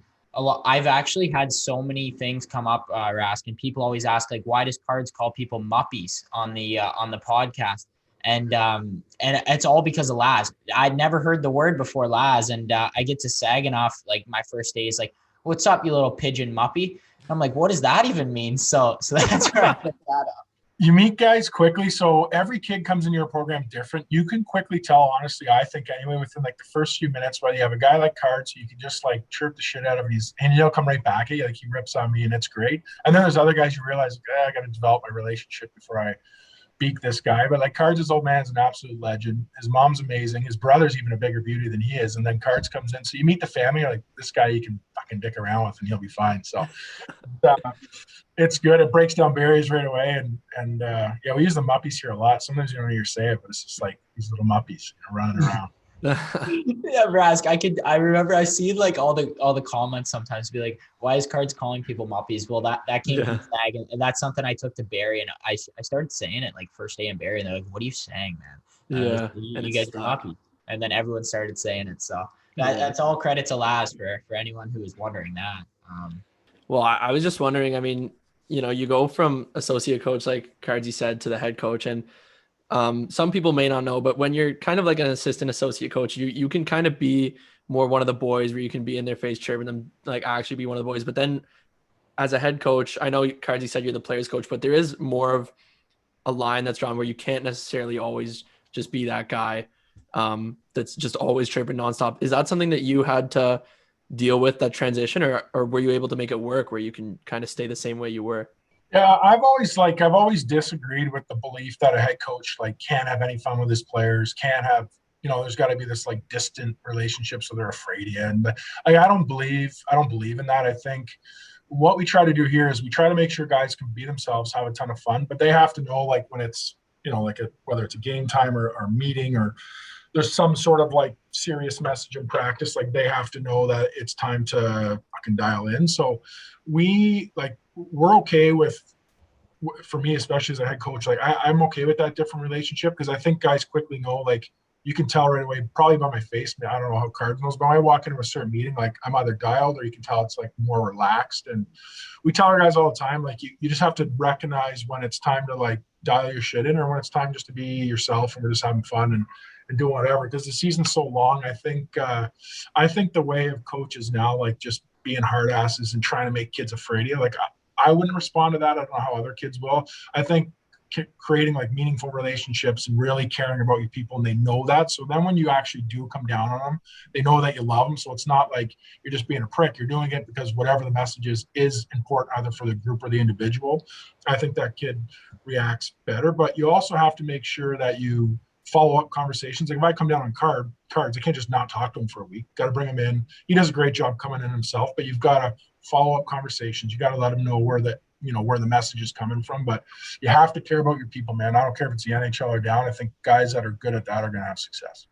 I've actually had so many things come up, Rask, and people always ask, like, why does Cards call people muppies on the podcast? And it's all because of Laz. I'd never heard the word before Laz, and I get to Saginaw like my first day is like, "What's up, you little pigeon muppy?" I'm like, "What does that even mean?" So that's where I picked that up. You meet guys quickly. So every kid comes into your program different. You can quickly tell, honestly, I think anyway, within like the first few minutes, whether you have a guy like Cards, you can just like chirp the shit out of him, and he'll come right back at you. Like he rips on me and it's great. And then there's other guys you realize, I got to develop my relationship before I beat this guy. But like Cards' old man's an absolute legend. His mom's amazing. His brother's even a bigger beauty than he is. And then Cards comes in. So you meet the family, you're like, this guy you can fucking dick around with and he'll be fine. So it's good. It breaks down barriers right away. And yeah, we use the muppies here a lot. Sometimes you don't hear say it, but it's just like these little muppies running around. Yeah, Rask, I remember I see like all the comments sometimes be like, why is Cards calling people muppies? Well, that came from Sag, and that's something I took to Barry, and I started saying it like first day in Barry, and they're like, what are you saying, man? Yeah, you guys are muppies. And then everyone started saying it. So that's all credit to Laz for anyone who was wondering that. Well, I was just wondering, I mean, you go from associate coach, like Cardsy said, to the head coach, and some people may not know, but when you're kind of like an assistant associate coach, you can kind of be more one of the boys, where you can be in their face chirping them, like actually be one of the boys. But then as a head coach, I know Cardsy said you're the player's coach, but there is more of a line that's drawn where you can't necessarily always just be that guy that's just always chirping nonstop. Is that something that you had to deal with, that transition, or were you able to make it work where you can kind of stay the same way you were? Yeah, I've always disagreed with the belief that a head coach like can't have any fun with his players, can't have, there's got to be this like distant relationship so they're afraid of you. And I don't believe in that. I think what we try to do here is we try to make sure guys can be themselves, have a ton of fun, but they have to know, like, when it's, like whether it's a game time or meeting, or there's some sort of like serious message in practice, like they have to know that it's time to fucking dial in. So we're okay with, for me, especially as a head coach, like I'm okay with that different relationship, because I think guys quickly know, like you can tell right away, probably by my face. I don't know how Cards knows, but when I walk into a certain meeting, like I'm either dialed or you can tell it's like more relaxed. And we tell our guys all the time, like you just have to recognize when it's time to like dial your shit in, or when it's time just to be yourself and we're just having fun and doing whatever. Because the season's so long, I think the way of coaches now, like just being hard asses and trying to make kids afraid of you, like I wouldn't respond to that. I don't know how other kids will. I think creating like meaningful relationships and really caring about your people, and they know that. So then when you actually do come down on them, they know that you love them. So it's not like you're just being a prick. You're doing it because whatever the message is important either for the group or the individual. I think that kid reacts better. But you also have to make sure that you follow up conversations. Like if I come down on Cards, I can't just not talk to him for a week. Got to bring him in. He does a great job coming in himself, but you've got to follow up conversations. You got to let him know where the message is coming from. But you have to care about your people, man. I don't care if it's the NHL or down. I think guys that are good at that are going to have success.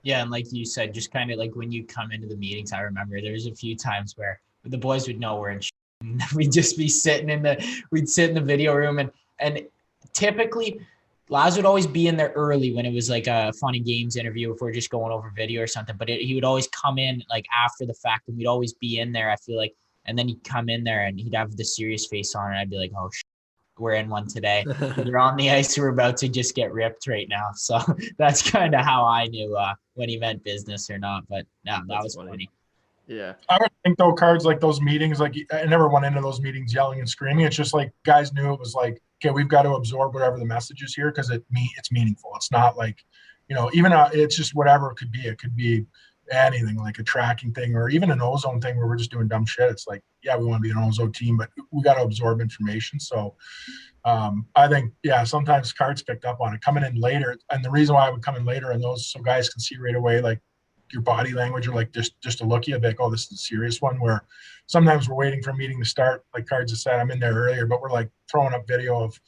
Yeah, and like you said, just kind of like when you come into the meetings, I remember there's a few times where the boys would know we're in and we'd just be sitting we'd sit in the video room, and typically Laz would always be in there early when it was like a funny games interview, if we're just going over video or something, but he would always come in like after the fact, and we'd always be in there, I feel like. And then he'd come in there and he'd have the serious face on, and I'd be like, oh, we're in one today. We're on the ice. We're about to just get ripped right now. So that's kind of how I knew when he meant business or not. But no, that was funny. Yeah. I would think, though, Cards, like those meetings, like I never went into those meetings yelling and screaming. It's just like guys knew it was like, okay, we've got to absorb whatever the message is here because it's meaningful. It's not like, even it's just whatever it could be. It could be anything, like a tracking thing or even an ozone thing where we're just doing dumb shit. It's like, yeah, we want to be an ozone team, but we got to absorb information. So I think, yeah, sometimes cards picked up on it coming in later. And the reason why I would come in later and those, so guys can see right away, like your body language or like just to look at you, like, oh, this is a serious one, where sometimes we're waiting for a meeting to start. Like Cards has said, I'm in there earlier, but we're like throwing up video of,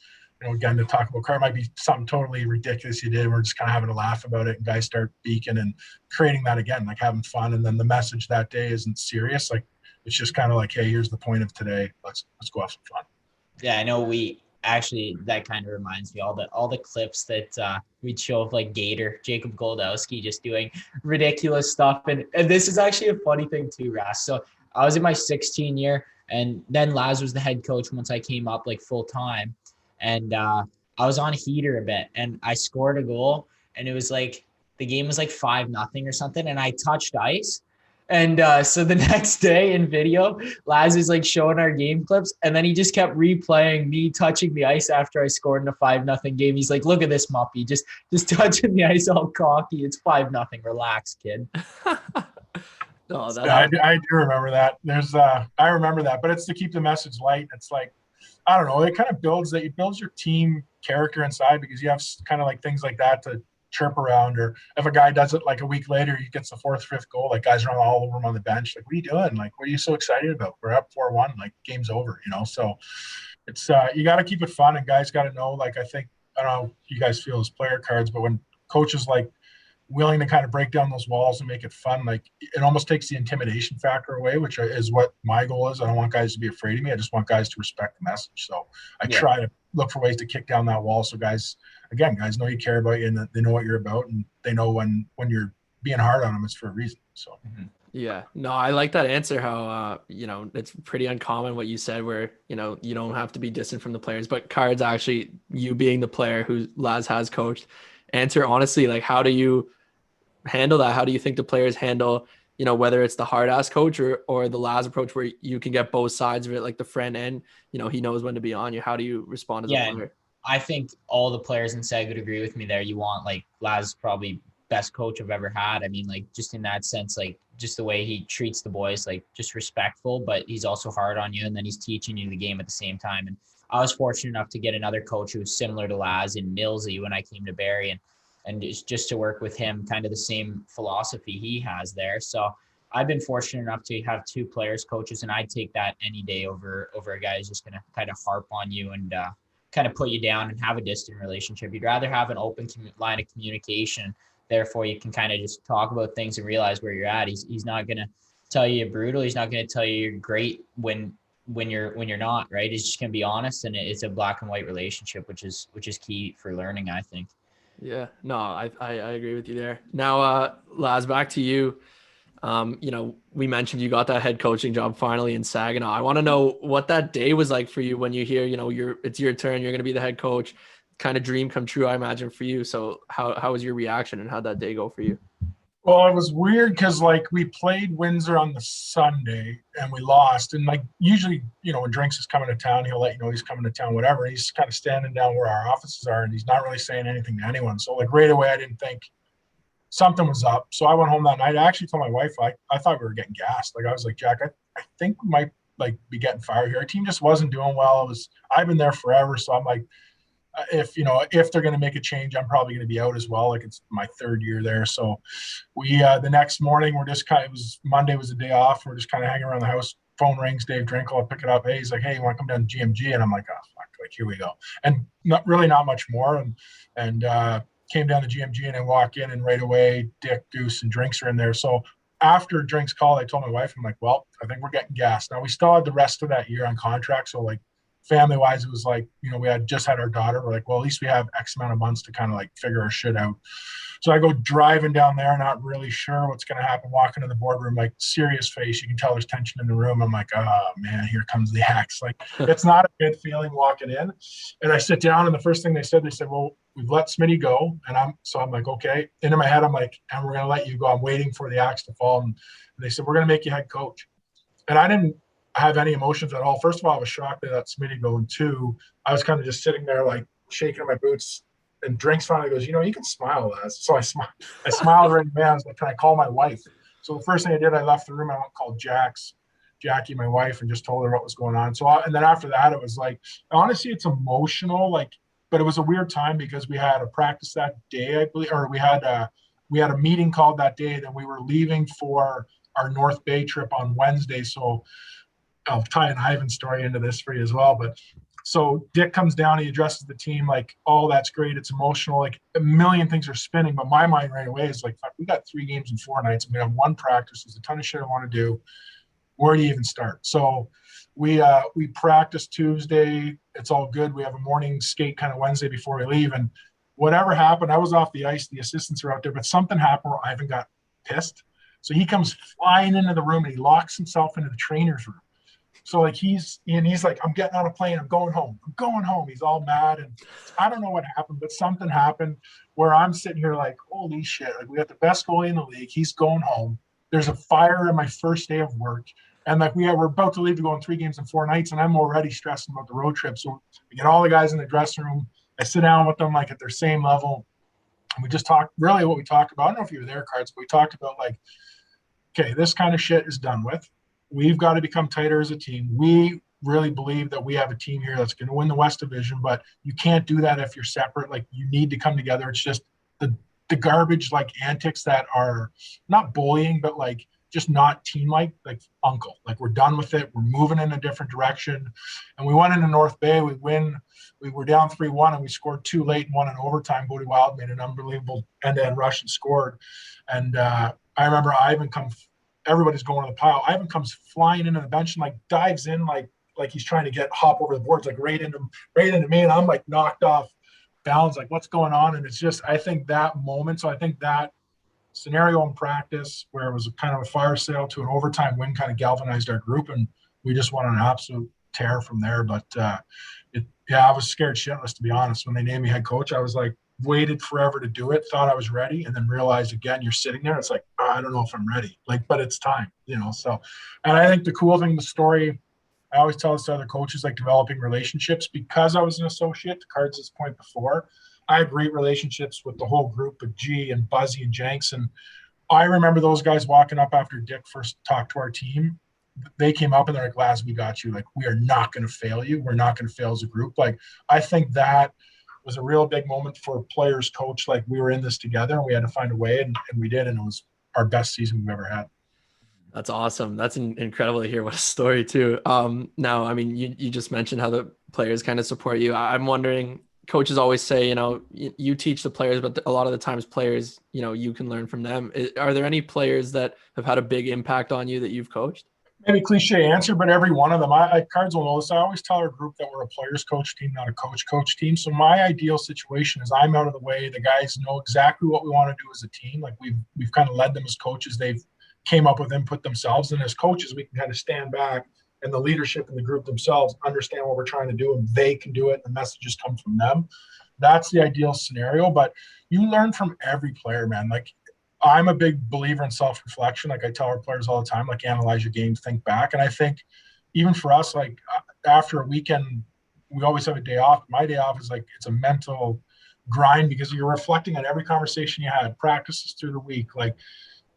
again, to talk about card might be something totally ridiculous you did. And we're just kind of having a laugh about it. And guys start beaking and creating that again, like having fun. And then the message that day isn't serious. Like, it's just kind of like, hey, here's the point of today. Let's go have some fun. Yeah, I know that kind of reminds me all the clips that we'd show of like Jacob Goldowski just doing ridiculous stuff. And this is actually a funny thing too, Rask. So I was in my 16 year and then Laz was the head coach once I came up like full time. And I was on heater a bit and I scored a goal and it was like, the game was like 5-0 or something. And I touched ice. And so the next day in video, Laz is like showing our game clips. And then he just kept replaying me touching the ice after I scored in a 5-0 game. He's like, look at this muppy, just touching the ice all cocky. It's 5-0. Relax, kid. I do remember that. I remember that, but it's to keep the message light. It's like, I don't know, it kind of builds your team character inside because you have kind of like things like that to chirp around. Or if a guy does it like a week later, he gets the 4th, 5th goal, like guys are all over him on the bench. Like, what are you doing? Like, what are you so excited about? We're up 4-1, like game's over, So it's, you got to keep it fun and guys got to know, like, I don't know if you guys feel as player cards, but when coaches like willing to kind of break down those walls and make it fun, like it almost takes the intimidation factor away, which is what my goal is. I don't want guys to be afraid of me. I just want guys to respect the message. So I try to look for ways to kick down that wall. So guys know you care about you and they know what you're about and they know when you're being hard on them, it's for a reason. So yeah, no, I like that answer. How it's pretty uncommon what you said, where you don't have to be distant from the players, but Cards actually, you being the player who Laz has coached, answer honestly, like, how do you handle that? How do you think the players handle, whether it's the hard ass coach or the Laz approach where you can get both sides of it, like the friend and, he knows when to be on you. How do you respond as a player? I think all the players in SEG would agree with me there. You want, like, Laz probably best coach I've ever had. I mean, like, just in that sense, like, just the way he treats the boys, like, just respectful, but he's also hard on you. And then he's teaching you the game at the same time. And I was fortunate enough to get another coach who was similar to Laz in Millsy when I came to Barrie. And just to work with him, kind of the same philosophy he has there. So I've been fortunate enough to have 2 players coaches, and I'd take that any day over a guy who's just going to kind of harp on you and kind of put you down and have a distant relationship. You'd rather have an open line of communication. Therefore, you can kind of just talk about things and realize where you're at. He's not going to tell you you're brutal. He's not going to tell you you're great when you're not, right? He's just going to be honest, and it's a black and white relationship, which is key for learning, I think. Yeah, no, I agree with you there. Now, Laz, back to you. We mentioned you got that head coaching job finally in Saginaw. I want to know what that day was like for you when you hear, it's your turn, you're going to be the head coach. Kind of dream come true, I imagine, for you. So how was your reaction and how'd that day go for you? Well, it was weird because, like, we played Windsor on the Sunday and we lost. And, like, usually, when Drinks is coming to town, he'll let you know he's coming to town, whatever. He's kind of standing down where our offices are and he's not really saying anything to anyone. So, like, right away, I didn't think something was up. So I went home that night. I actually told my wife, I thought we were getting gassed. Like, I was like, Jack, I think we might, like, be getting fired here. Our team just wasn't doing well. I've been there forever. So I'm like, if they're going to make a change, I'm probably going to be out as well. Like, it's my 3rd year there. So we, the next morning, we're just Monday was a day off. We're just kind of hanging around the house. Phone rings, Dave Drinkell. I pick it up. Hey, he's like, hey, you want to come down to GMG? And I'm like, oh, fuck, like, here we go. And not much more. And came down to GMG and I walk in and right away, Dick, Goose, and Drinks are in there. So after Drinks called, I told my wife, I'm like, well, I think we're getting gassed. Now we still had the rest of that year on contract. So, like, family wise, it was like, we had just had our daughter. We're like, well, at least we have X amount of months to kind of like figure our shit out. So I go driving down there, not really sure what's going to happen, walking in the boardroom, like, serious face. You can tell there's tension in the room. I'm like, oh man, here comes the axe. Like, it's not a good feeling walking in. And I sit down and the first thing they said, well, we've let Smitty go. And I'm like, okay. And in my head, I'm like, and we're going to let you go. I'm waiting for the axe to fall. And they said, we're going to make you head coach. And I didn't have any emotions at all. First of all, I was shocked that Smitty go. And 2, I was kind of just sitting there, like, shaking my boots And Drinks finally goes, you can smile, Laz. So I smiled right away. I was like, can I call my wife? So the first thing I did, I left the room. I went and called Jackie, my wife, and just told her what was going on. So, and then after that, it was like, honestly, it's emotional, but it was a weird time because we had a practice that day, I believe, or we had a meeting called that day. Then we were leaving for our North Bay trip on Wednesday. So I'll tie an Ivan story into this for you as well. But so Dick comes down, he addresses the team like, oh, that's great. It's emotional. Like a million things are spinning. But my mind right away is like, fuck, we got 3 games in 4 nights. And we have 1 practice. There's a ton of shit I want to do. Where do you even start? So we practice Tuesday. It's all good. We have a morning skate kind of Wednesday before we leave. And whatever happened, I was off the ice. The assistants are out there, but something happened where Ivan got pissed. So he comes flying into the room and he locks himself into the trainer's room. So like he's like, I'm getting on a plane. I'm going home. He's all mad. And I don't know what happened, but something happened where I'm sitting here like, holy shit. Like we got the best goalie in the league. He's going home. There's a fire on my first day of work. And like we're about to leave to go on 3 games in 4 nights. And I'm already stressing about the road trip. So we get all the guys in the dressing room. I sit down with them like at their same level. And we just talk really what we talked about. I don't know if you were there, Cards, but we talked about like, okay, this kind of shit is done with. We've got to become tighter as a team. We really believe that we have a team here that's going to win the West Division, but you can't do that if you're separate. Like you need to come together. It's just the garbage like antics that are not bullying, but like just not team-like uncle. Like we're done with it. We're moving in a different direction. And we went into North Bay. We win. We were down 3-1 and we scored 2 late and 1 in overtime. Bodie Wild made an unbelievable end-to-end rush and scored. And I remember Ivan everybody's going to the pile. Ivan comes flying into the bench and like dives in like he's trying to hop over the boards, like right into me. And I'm like knocked off balance, like what's going on? And it's just, I think that moment. So I think that scenario in practice where it was kind of a fire sale to an overtime win kind of galvanized our group. And we just went on an absolute tear from there. But I was scared shitless, to be honest. When they named me head coach, I was like, waited forever to do it, thought I was ready, and then realized again, you're sitting there. It's like, I don't know if I'm ready, but it's time, so. And I think the cool thing, the story, I always tell this to other coaches, like developing relationships, because I was an associate to Cards' point before, I had great relationships with the whole group of G and Buzzy and Jenks. And I remember those guys walking up after Dick first talked to our team. They came up and they're like, Laz, we got you. Like, we are not going to fail you. We're not going to fail as a group. Like, I think that was a real big moment for players, coach. Like, we were in this together and we had to find a way, and we did. And it was our best season we've ever had. That's awesome. That's incredible to hear. What a story too. Now, I mean, you just mentioned how the players kind of support you. I'm wondering, coaches always say, you teach the players, but a lot of the times players, you can learn from them. Are there any players that have had a big impact on you that you've coached? Maybe cliche answer, but every one of them. Cards will know this. I always tell our group that we're a players coach team, not a coach team. So my ideal situation is I'm out of the way. The guys know exactly what we want to do as a team. Like we've kind of led them as coaches. They've came up with input themselves, and as coaches, we can kind of stand back, and the leadership and the group themselves understand what we're trying to do, and they can do it. The messages come from them. That's the ideal scenario. But you learn from every player, man. Like, I'm a big believer in self-reflection. Like I tell our players all the time, like, analyze your game, think back. And I think even for us, like after a weekend, we always have a day off. My day off is like, it's a mental grind because you're reflecting on every conversation you had, practices through the week. Like,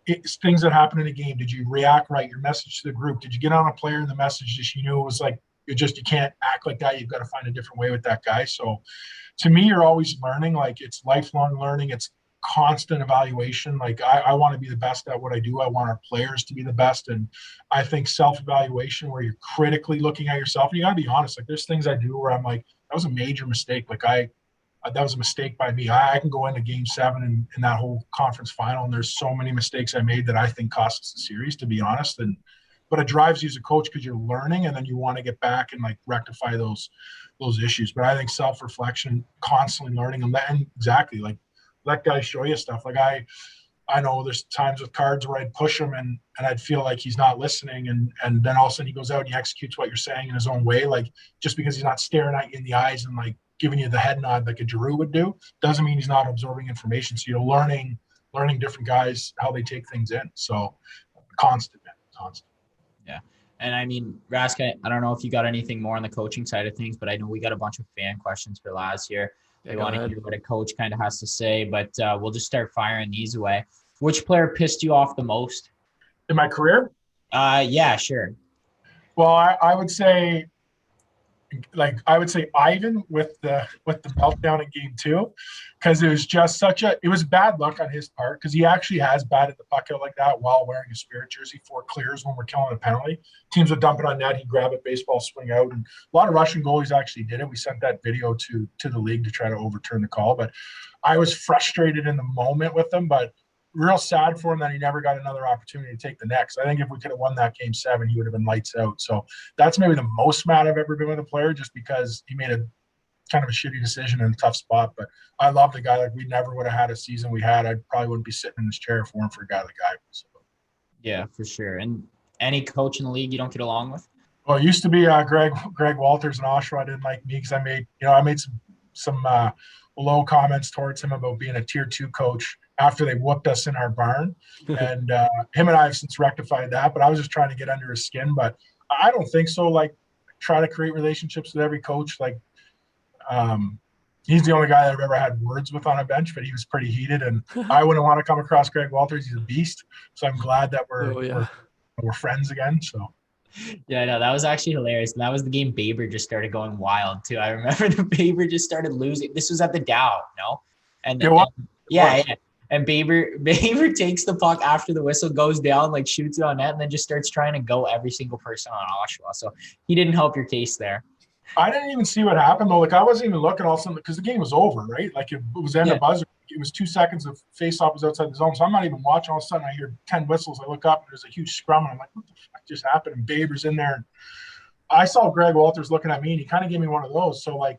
it's things that happen in a game. Did you react right? Your message to the group. Did you get on a player in the message that you knew it was like, you can't act like that. You've got to find a different way with that guy. So to me, you're always learning. Like, it's lifelong learning. It's constant evaluation. Like, I want to be the best at what I do. I want our players to be the best. And I think self-evaluation where you're critically looking at yourself, and you got to be honest. Like, there's things I do where I'm like, that was a major mistake. Like, that was a mistake by me. I can go into game 7 in that whole conference final, and there's so many mistakes I made that I think cost us the series, to be honest. But it drives you as a coach because you're learning, and then you want to get back and like rectify those issues. But I think self-reflection, constantly learning, and exactly, like, let guys show you stuff. Like I know there's times with Cards where I'd push him and I'd feel like he's not listening, and then all of a sudden he goes out and he executes what you're saying in his own way. Like, just because he's not staring at you in the eyes and like giving you the head nod like a Giroux would do, doesn't mean he's not absorbing information. So you're learning different guys, how they take things in. So constant. Yeah. And I mean, Rask, I don't know if you got anything more on the coaching side of things, but I know we got a bunch of fan questions for Laz here. Yeah, We go want to ahead. hear what a coach kind of has to say, but we'll just start firing these away. Which player pissed you off the most? In my career, Yeah, sure. well, I would say Ivan with the meltdown in game 2, because it was just it was bad luck on his part, because he actually has batted the puck out like that while wearing a Spirit jersey for clears when we're killing a penalty. Teams would dump it on net, he'd grab it, baseball swing out, and a lot of Russian goalies actually did it. We sent that video to the league to try to overturn the call, but I was frustrated in the moment with him, but real sad for him that he never got another opportunity to take the next. I think if we could have won that game 7, he would have been lights out. So that's maybe the most mad I've ever been with a player, just because he made a kind of a shitty decision in a tough spot. But I love the guy. Like, we never would have had a season we had. I probably wouldn't be sitting in this chair for him for a guy like Ivan. So. Yeah, for sure. And any coach in the league you don't get along with? Well, it used to be Greg Walters in Oshawa didn't like me because I made some low comments towards him about being a tier 2 coach after they whooped us in our barn. And him and I have since rectified that, but I was just trying to get under his skin. But I don't think so. Like, try to create relationships with every coach. Like, he's the only guy that I've ever had words with on a bench, but he was pretty heated, and I wouldn't want to come across Greg Walters. He's a beast. So I'm glad that we're friends again. So. Yeah, no, that was actually hilarious. And that was the game Baber just started going wild too. I remember the Baber just started losing. This was at the Dow, no? And yeah. And Baber takes the puck after the whistle goes down, like shoots it on net, and then just starts trying to go every single person on Oshawa. So he didn't help your case there. I didn't even see what happened though. Like, I wasn't even looking all of a sudden because the game was over, right? Like, it was end of buzzer. It was 2 seconds of face-off was outside the zone. So I'm not even watching. All of a sudden I hear 10 whistles. I look up and there's a huge scrum, and I'm like, what the fuck just happened? And Baber's in there. And I saw Greg Walters looking at me, and he kind of gave me one of those. So I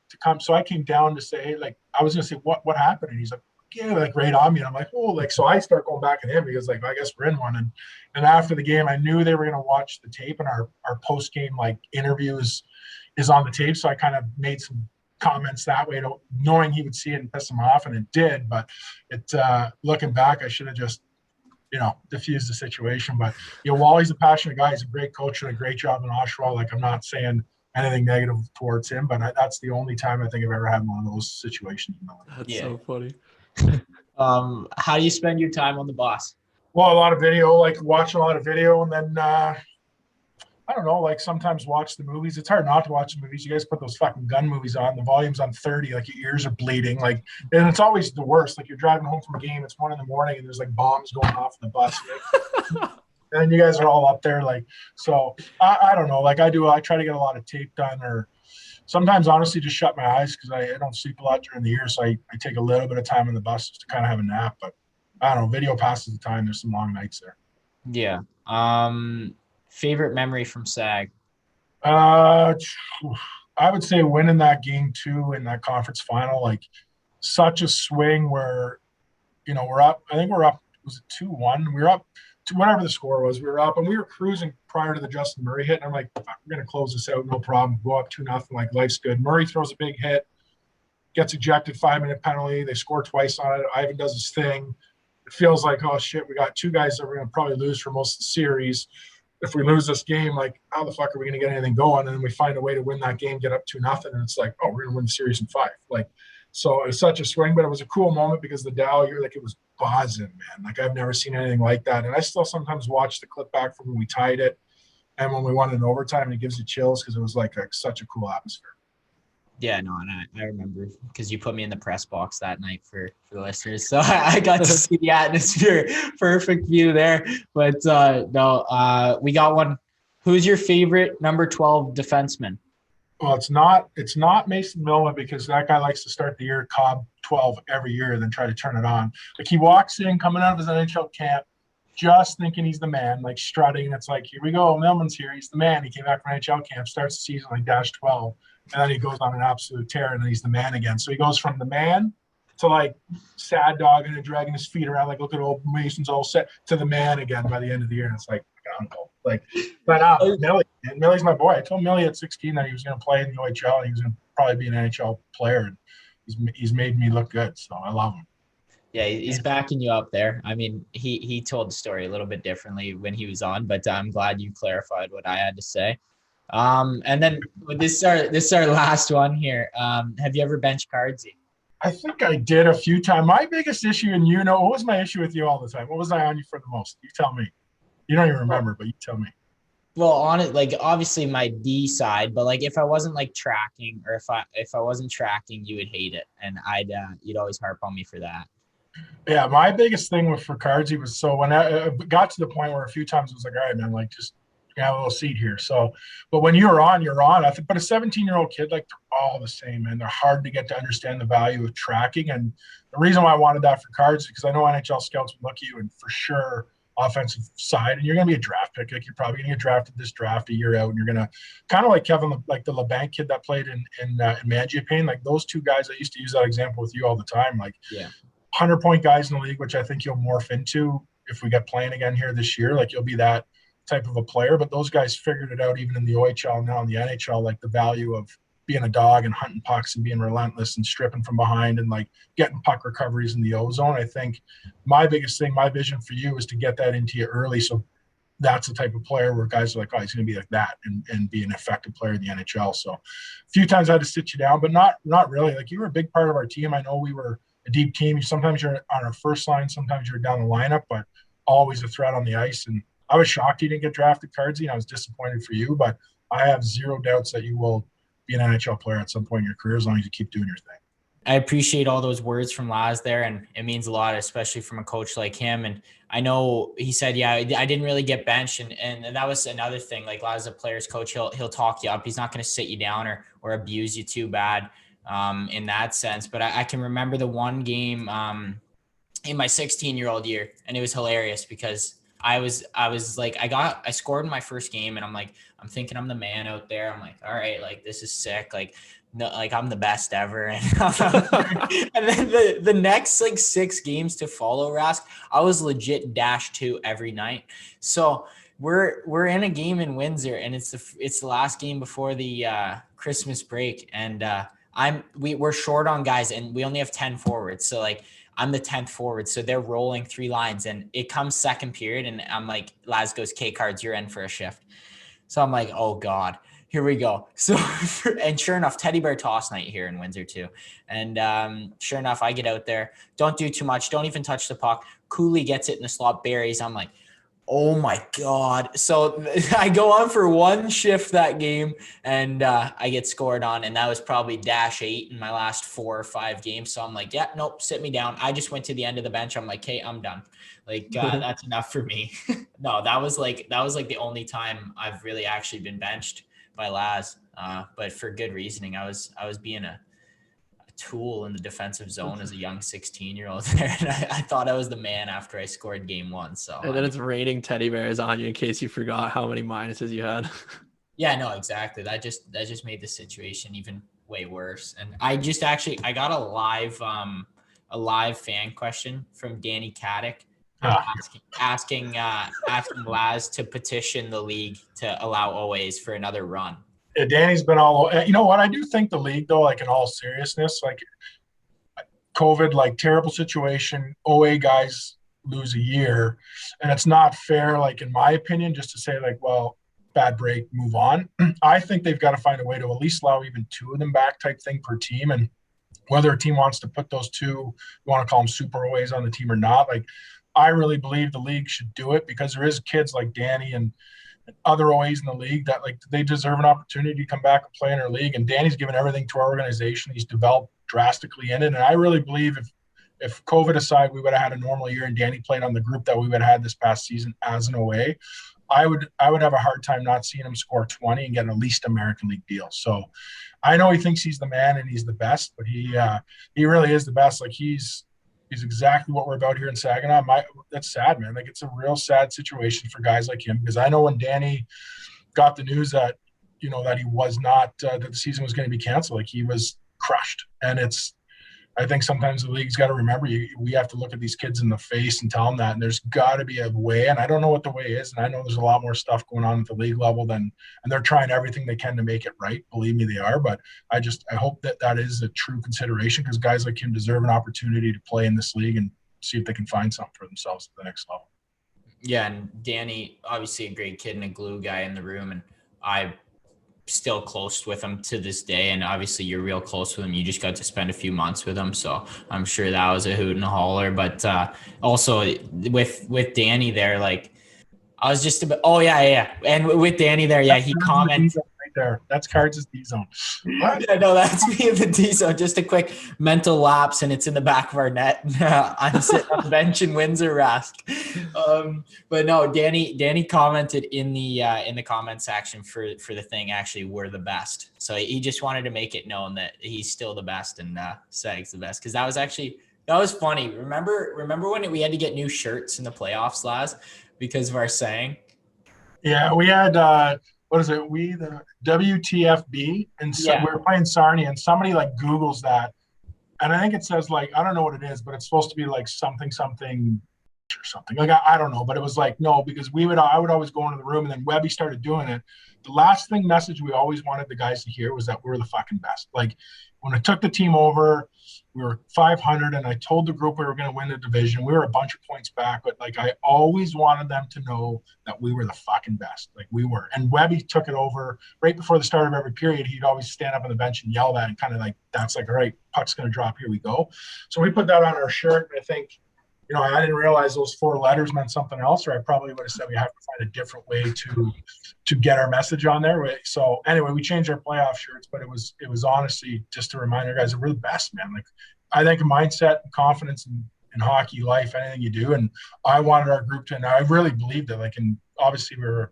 came down to say, like, I was gonna say, what happened? And he's like, yeah, like right on me. And I'm like, oh, like, so I start going back at him because, like, I guess we're in one. And after the game, I knew they were gonna watch the tape, and our post-game like interviews is on the tape. So I kind of made some comments that way, knowing he would see it and piss him off, and it did. But looking back, I should have just, diffused the situation. But Wally's a passionate guy. He's a great coach and a great job in Oshawa. Like, I'm not saying anything negative towards him, but that's the only time I think I've ever had one of those situations. That's so funny. How do you spend your time on the bus? Well, a lot of video, like watching a lot of video, and then I don't know, like sometimes watch the movies. It's hard not to watch the movies. You guys put those fucking gun movies on, the volume's on 30, like your ears are bleeding. Like, and it's always the worst. Like, you're driving home from a game, it's 1 a.m, and there's like bombs going off in the bus. Like, and you guys are all up there. Like, so I don't know. Like, I try to get a lot of tape done, or sometimes honestly just shut my eyes because I don't sleep a lot during the year. So I take a little bit of time on the bus just to kind of have a nap. But I don't know, video passes the time. There's some long nights there. Yeah. Favorite memory from SAG? I would say winning that game 2 in that conference final, like, such a swing where, we're up. I think we're up. Was it 2-1? We were up to whatever the score was. We were up, and we were cruising prior to the Justin Murray hit. And I'm like, we're going to close this out. No problem. Go up 2-0. Like, life's good. Murray throws a big hit, gets ejected, 5-minute penalty. They score twice on it. Ivan does his thing. It feels like, oh shit, we got 2 guys that we're going to probably lose for most of the series. If we lose this game, like, how the fuck are we going to get anything going? And then we find a way to win that game, get up 2-0, and it's like, oh, we're going to win the series in 5. Like, so it was such a swing, but it was a cool moment because the Dow, it was buzzing, man. Like, I've never seen anything like that. And I still sometimes watch the clip back from when we tied it and when we won in overtime, and it gives you chills because it was like such a cool atmosphere. Yeah, no, and I remember because you put me in the press box that night for the listeners. So I got to see the atmosphere. Perfect view there. But we got one. Who's your favorite number 12 defenseman? Well, it's not Mason Milne, because that guy likes to start the year Cobb 12 every year and then try to turn it on. Like, he walks in coming out of his NHL camp just thinking he's the man, like strutting. And it's like, here we go. Millman's here. He's the man. He came back from NHL camp, starts the season like -12. And then he goes on an absolute tear, and then he's the man again. So he goes from the man to like sad dog and dragging his feet around, like, look at old Mason's all set, to the man again by the end of the year. And it's like, uncle. Like, but Millie's my boy. I told Millie at 16 that he was going to play in the OHL and he was going to probably be an NHL player. And he's made me look good, so I love him. Yeah, he's backing you up there. I mean, he told the story a little bit differently when he was on, but I'm glad you clarified what I had to say. And then this is our last one here. Have you ever benched Cardsy? I think I did a few times. My biggest issue, and what was my issue with you all the time? What was I on you for the most? You tell me. You don't even remember, but you tell me. Well, on it, like obviously my D side, but like if I wasn't like tracking, or if I wasn't tracking, you would hate it, and you'd always harp on me for that. Yeah, my biggest thing for Cardsy was, so when I got to the point where a few times it was like, all right, man, like just have a little seat here. So, but when you're on, you're on. I think, but a 17-year-old kid, like they're all the same, man. They're hard to get to understand the value of tracking. And the reason why I wanted that for Cards is because I know NHL scouts would look at you and for sure offensive side, and you're going to be a draft pick. Like you're probably going to get drafted this draft a year out, and you're going to kind of like Kevin, like the LeBanc kid that played in Mangiapane. Like those two guys, I used to use that example with you all the time. Like, yeah, 100-point guys in the league, which I think you'll morph into if we get playing again here this year. Like you'll be that type of a player. But those guys figured it out even in the OHL, now in the NHL, like the value of being a dog and hunting pucks and being relentless and stripping from behind and like getting puck recoveries in the O zone. I think my biggest thing, my vision for you is to get that into you early. So that's the type of player where guys are like, oh, he's going to be like that and be an effective player in the NHL. So a few times I had to sit you down, but not really. Like you were a big part of our team. I know we were a deep team. Sometimes you're on our first line, sometimes you're down the lineup, but always a threat on the ice. And I was shocked you didn't get drafted, Cardsy, and I was disappointed for you, but I have zero doubts that you will be an NHL player at some point in your career as long as you keep doing your thing. I appreciate all those words from Laz there, and it means a lot, especially from a coach like him. And I know he said, yeah, I didn't really get benched, and that was another thing. Like Laz, a player's coach, he'll talk you up. He's not going to sit you down or abuse you too bad in that sense. But I can remember the one game in my 16-year-old year, and it was hilarious because I was like, I scored in my first game, and I'm thinking I'm the man out there. I'm like, all right, like this is sick. Like, no, like I'm the best ever. And, and then the next like 6 games to follow, Rask, I was legit -2 every night. So we're in a game in Windsor, and it's the last game before the Christmas break. And we're short on guys, and we only have 10 forwards. So like, I'm the 10th forward. So they're rolling 3 lines, and it comes second period. And I'm like, Laz goes, Cards, you're in for a shift. So I'm like, oh God, here we go. So, and sure enough, teddy bear toss night here in Windsor too. And sure enough, I get out there, don't do too much. Don't even touch the puck. Cooley gets it in the slot, buries. I'm like, oh my God. So I go on for 1 shift that game, and I get scored on, and that was probably -8 in my last 4 or 5 games. So I'm like, yeah, nope, sit me down. I just went to the end of the bench. I'm like, hey, I'm done. Like, that's enough for me. No, that was like the only time I've really actually been benched by Laz. But for good reasoning. I was being a tool in the defensive zone as a young 16-year-old there, and I thought I was the man after I scored game 1. So and then it's raining teddy bears on you in case you forgot how many minuses you had. yeah, no, exactly. That just made the situation even way worse. And I got a live fan question from Danny Caddick asking Laz to petition the league to allow OAs for another run. Yeah, Danny's been all. You know what? I do think the league, though, like in all seriousness, like COVID, like terrible situation. OA guys lose a year, and it's not fair. Like in my opinion, just to say like, well, bad break, move on. I think they've got to find a way to at least allow even 2 of them back, type thing per team, and whether a team wants to put those 2, you want to call them super OAs on the team or not, like. I really believe the league should do it because there is kids like Danny and other OAs in the league that like they deserve an opportunity to come back and play in our league. And Danny's given everything to our organization. He's developed drastically in it. And I really believe if COVID aside, we would have had a normal year and Danny played on the group that we would have had this past season as an OA, I would have a hard time not seeing him score 20 and get at least American League deal. So I know he thinks he's the man and he's the best, but he really is the best. Like he's exactly what we're about here in Saginaw. That's sad, man. Like it's a real sad situation for guys like him because I know when Danny got the news that that he was not that the season was going to be canceled, like he was crushed. And I think sometimes the league's got to remember we have to look at these kids in the face and tell them that. And there's got to be a way. And I don't know what the way is. And I know there's a lot more stuff going on at the league level and they're trying everything they can to make it right. Believe me, they are. But I hope that is a true consideration because guys like him deserve an opportunity to play in this league and see if they can find something for themselves at the next level. Yeah. And Danny, obviously a great kid and a glue guy in the room. And I still close with him to this day. And obviously you're real close with him. You just got to spend a few months with him. So I'm sure that was a hoot and a holler. But also with Danny there, like I was just about, oh yeah. And with Danny there, yeah, he commented. Right there. That's Cards' D zone. Yeah, no, that's me in the D zone. Just a quick mental lapse, and it's in the back of our net. I'm sitting on the bench in Windsor, Rask. But no, Danny commented in the comment section for the thing. Actually, we're the best. So he just wanted to make it known that he's still the best and Sag's the best, because that was funny. Remember when we had to get new shirts in the playoffs last because of our saying? Yeah, we had what is it? The WTFB, and so we were playing Sarnia, and somebody like Googles that, and I think it says like, I don't know what it is, but it's supposed to be like something or something. Like I don't know, but it was like no, because I would always go into the room, and then Webby started doing it. The last message we always wanted the guys to hear was that we were the fucking best. Like when I took the team over, we were 500, and I told the group we were going to win the division. We were a bunch of points back, but like I always wanted them to know that we were the fucking best. Like we were. And Webby took it over right before the start of every period. He'd always stand up on the bench and yell that, and kind of like, that's like, all right, puck's going to drop. Here we go. So we put that on our shirt, and I think, I didn't realize those 4 letters meant something else, or I probably would have said we have to find a different way to get our message on there. So anyway, we changed our playoff shirts, but it was honestly just to remind our guys that we're the best, man. Like I think mindset and confidence in hockey life, anything you do. And I wanted our group to, and I really believed it. Like, and obviously we're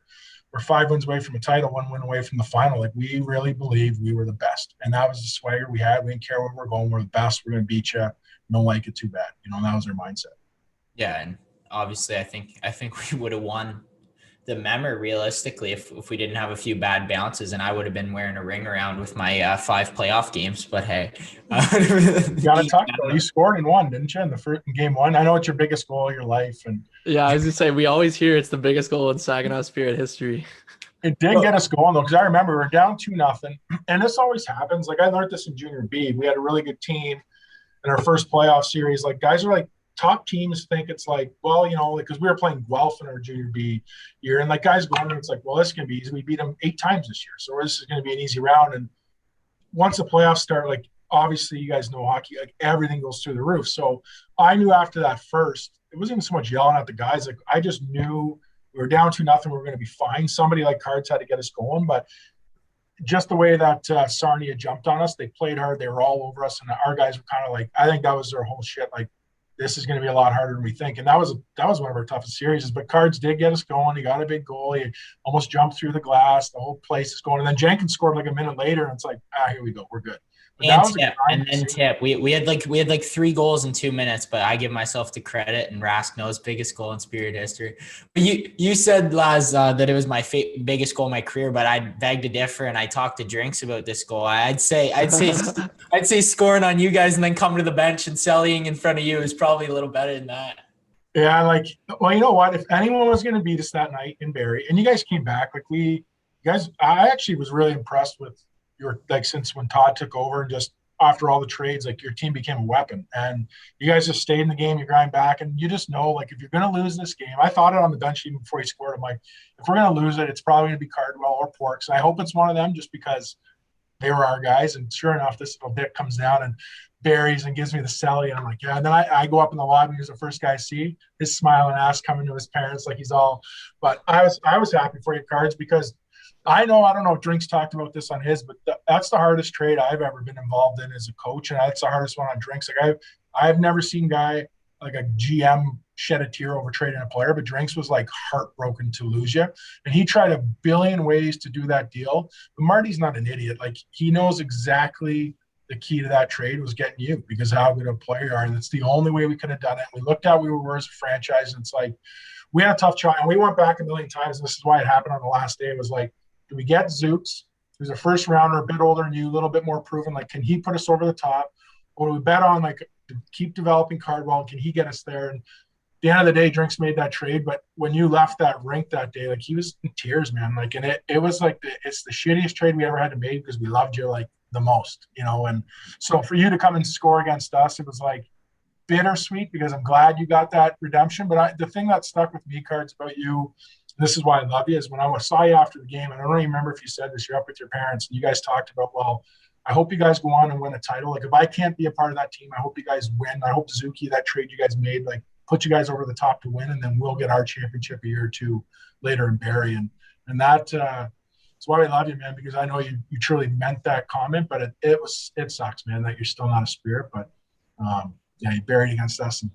5 wins away from a title, 1 win away from the final. Like we really believed we were the best, and that was the swagger we had. We didn't care where we're going. We're the best. We're going to beat you. Don't like it too bad. That was our mindset. Yeah, and obviously I think we would have won the Memmer realistically if we didn't have a few bad bounces, and I would have been wearing a ring around with my 5 playoff games. But hey, you got to talk though. You scored in 1, didn't you? In game 1. I know it's your biggest goal of your life, and yeah, I was gonna say we always hear it's the biggest goal in Saginaw Spirit history. It did get us going though, because I remember we were down 2-0, and this always happens. Like I learned this in junior B. We had a really good team in our first playoff series. Like guys are like, top teams think it's like, well, because we were playing Guelph in our junior B year, and like guys going, it's like, well, this is going to be easy. We beat them 8 times this year, so this is going to be an easy round. And once the playoffs start, like obviously you guys know hockey, like everything goes through the roof. So I knew after that first, it wasn't even so much yelling at the guys. Like I just knew we were down 2-0, we were going to be fine. Somebody like Cards had to get us going, but just the way that Sarnia jumped on us, they played hard. They were all over us, and our guys were kind of like, I think that was their whole shit. Like, this is going to be a lot harder than we think. And that was one of our toughest series. But Cards did get us going. He got a big goal. He almost jumped through the glass. The whole place is going. And then Jenkins scored like a minute later, and it's like, here we go. We're good. Tip. We had like 3 goals in 2 minutes, but I give myself the credit, and Rask knows biggest goal in Spirit history. But you said, Laz, that it was my biggest goal in my career, but I beg to differ, and I talked to Drinks about this goal. I'd say scoring on you guys and then coming to the bench and selling in front of you is probably a little better than that. Yeah, like, well, you know what? If anyone was going to beat us that night in Barrie, and you guys came back, I actually was really impressed with since when Todd took over, and just after all the trades, like your team became a weapon, and you guys just stayed in the game. You grind back, and you just know, like, if you're going to lose this game, I thought it on the bench even before he scored. I'm like, if we're going to lose it, it's probably going to be Cardwell or Porks. And I hope it's one of them, just because they were our guys. And sure enough, this little dick comes down and buries and gives me the celly, and I'm like, yeah. And then I go up in the lobby. He's the first guy I see, his smiling ass coming to his parents, like he's all. But I was happy for you, Cards, because I don't know if Drinks talked about this on his, but that's the hardest trade I've ever been involved in as a coach, and that's the hardest one on Drinks. Like I've never seen guy like a GM shed a tear over trading a player, but Drinks was like heartbroken to lose you, and he tried a billion ways to do that deal. But Marty's not an idiot; like he knows exactly the key to that trade was getting you, because how good a player you are, and that's the only way we could have done it. We looked at we were as a franchise, and it's like we had a tough try, and we went back a million times. And this is why it happened on the last day. It was like, do we get Zooks, who's a first rounder, a bit older than you, a little bit more proven? Like, can he put us over the top? Or do we bet on, like, to keep developing Cardwell? Can he get us there? And at the end of the day, Drinks made that trade. But when you left that rink that day, like, he was in tears, man. Like, and it was like, it's the shittiest trade we ever had to make, because we loved you, like, the most, And so for you to come and score against us, it was like bittersweet, because I'm glad you got that redemption. But the thing that stuck with me, Cards, about you this is why I love you, is when I saw you after the game, and I don't even remember if you said this, you're up with your parents, and you guys talked about, well, I hope you guys go on and win a title. Like, if I can't be a part of that team, I hope you guys win. I hope Suzuki, that trade you guys made, like, put you guys over the top to win, and then we'll get our championship a year or two later in Barrie. And that it's why I love you, man, because I know you truly meant that comment, but it sucks, man, that you're still not a Spirit. But yeah, you buried against us and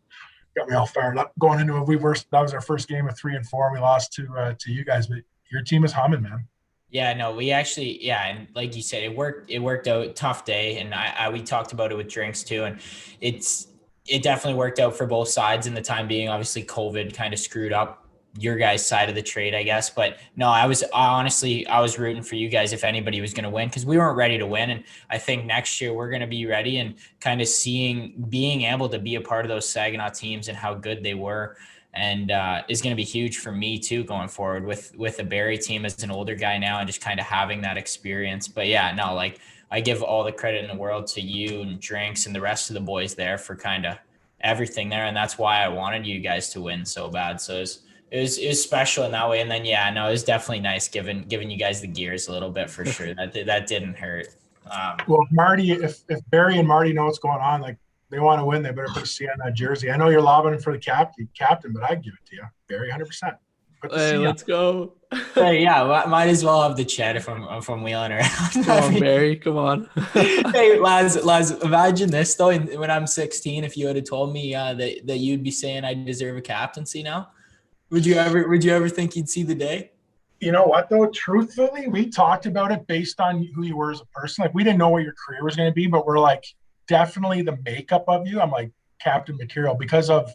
got me all fired up going into that was our first game of 3 and 4, and we lost to you guys, but your team is humming, man. Yeah, no, we actually, and like you said, it worked out. Tough day, and we talked about it with drinks too, and it definitely worked out for both sides in the time being. Obviously, COVID kind of screwed up your guys' side of the trade, I guess. But no, I was rooting for you guys if anybody was going to win, because we weren't ready to win. And I think next year we're going to be ready, and kind of being able to be a part of those Saginaw teams and how good they were. And is going to be huge for me too, going forward with the Barrie team as an older guy now, and just kind of having that experience. But yeah, no, like, I give all the credit in the world to you and Drinks and the rest of the boys there for kind of everything there. And that's why I wanted you guys to win so bad. So it was special in that way. And then, yeah, no, it was definitely nice giving you guys the gears a little bit for sure. That didn't hurt. Well, Marty, if Barrie and Marty know what's going on, like, they want to win, they better put a C on that jersey. I know you're lobbing for the captain, but I'd give it to you. Barrie, 100%. Hey, let's go. Hey, yeah, might as well have the chat if I'm wheeling around. Come on, Barrie, come on. Hey, lads, imagine this though. When I'm 16, if you had told me that you'd be saying I deserve a captaincy now, would you ever think you'd see the day? You know what, though? Truthfully, we talked about it based on who you were as a person. Like, we didn't know what your career was going to be, but we're like, definitely the makeup of you, I'm like, captain material, because of,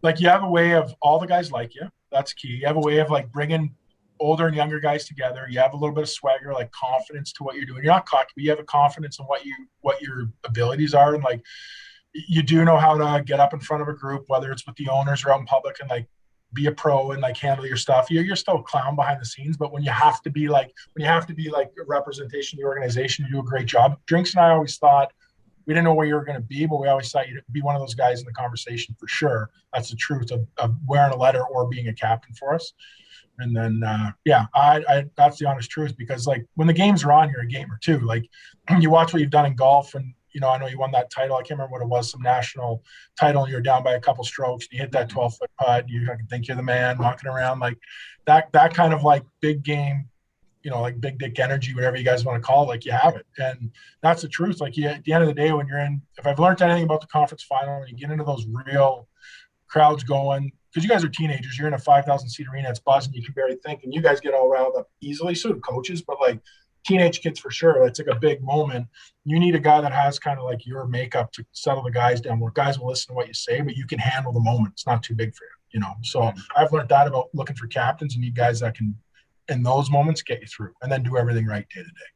like, you have a way of, all the guys like you. That's key. You have a way of, like, bringing older and younger guys together. You have a little bit of swagger, like confidence to what you're doing. You're not cocky, but you have a confidence in what your abilities are. And, like, you do know how to get up in front of a group, whether it's with the owners or out in public, and, like, be a pro and, like, handle your stuff. You're still a clown behind the scenes, but when you have to be like a representation of the organization, you do a great job. Drinks and I always thought, we didn't know where you were going to be, but we always thought you'd be one of those guys in the conversation for sure. That's the truth of wearing a letter or being a captain for us. And then, I that's the honest truth, because, like, when the games are on, you're a gamer too. Like, you watch what you've done in golf, and, you know, I know you won that title. I can't remember what it was, some national title, and you're down by a couple strokes, and you hit that 12-foot putt. You think you're the man walking around, like that kind of, like, big game, you know, like big dick energy, whatever you guys want to call it, like, you have it. And that's the truth. Like, at the end of the day, when you're in, if I've learned anything about the conference final, when you get into those real crowds going, because you guys are teenagers, you're in a 5,000 seat arena, it's buzzing, you can barely think, and you guys get all riled up easily. So do coaches, but, like, teenage kids for sure, it's like a big moment. You need a guy that has kind of like your makeup to settle the guys down, where guys will listen to what you say, but you can handle the moment. It's not too big for you, you know? So I've learned that about looking for captains. You need guys that can, in those moments, get you through and then do everything right day to day.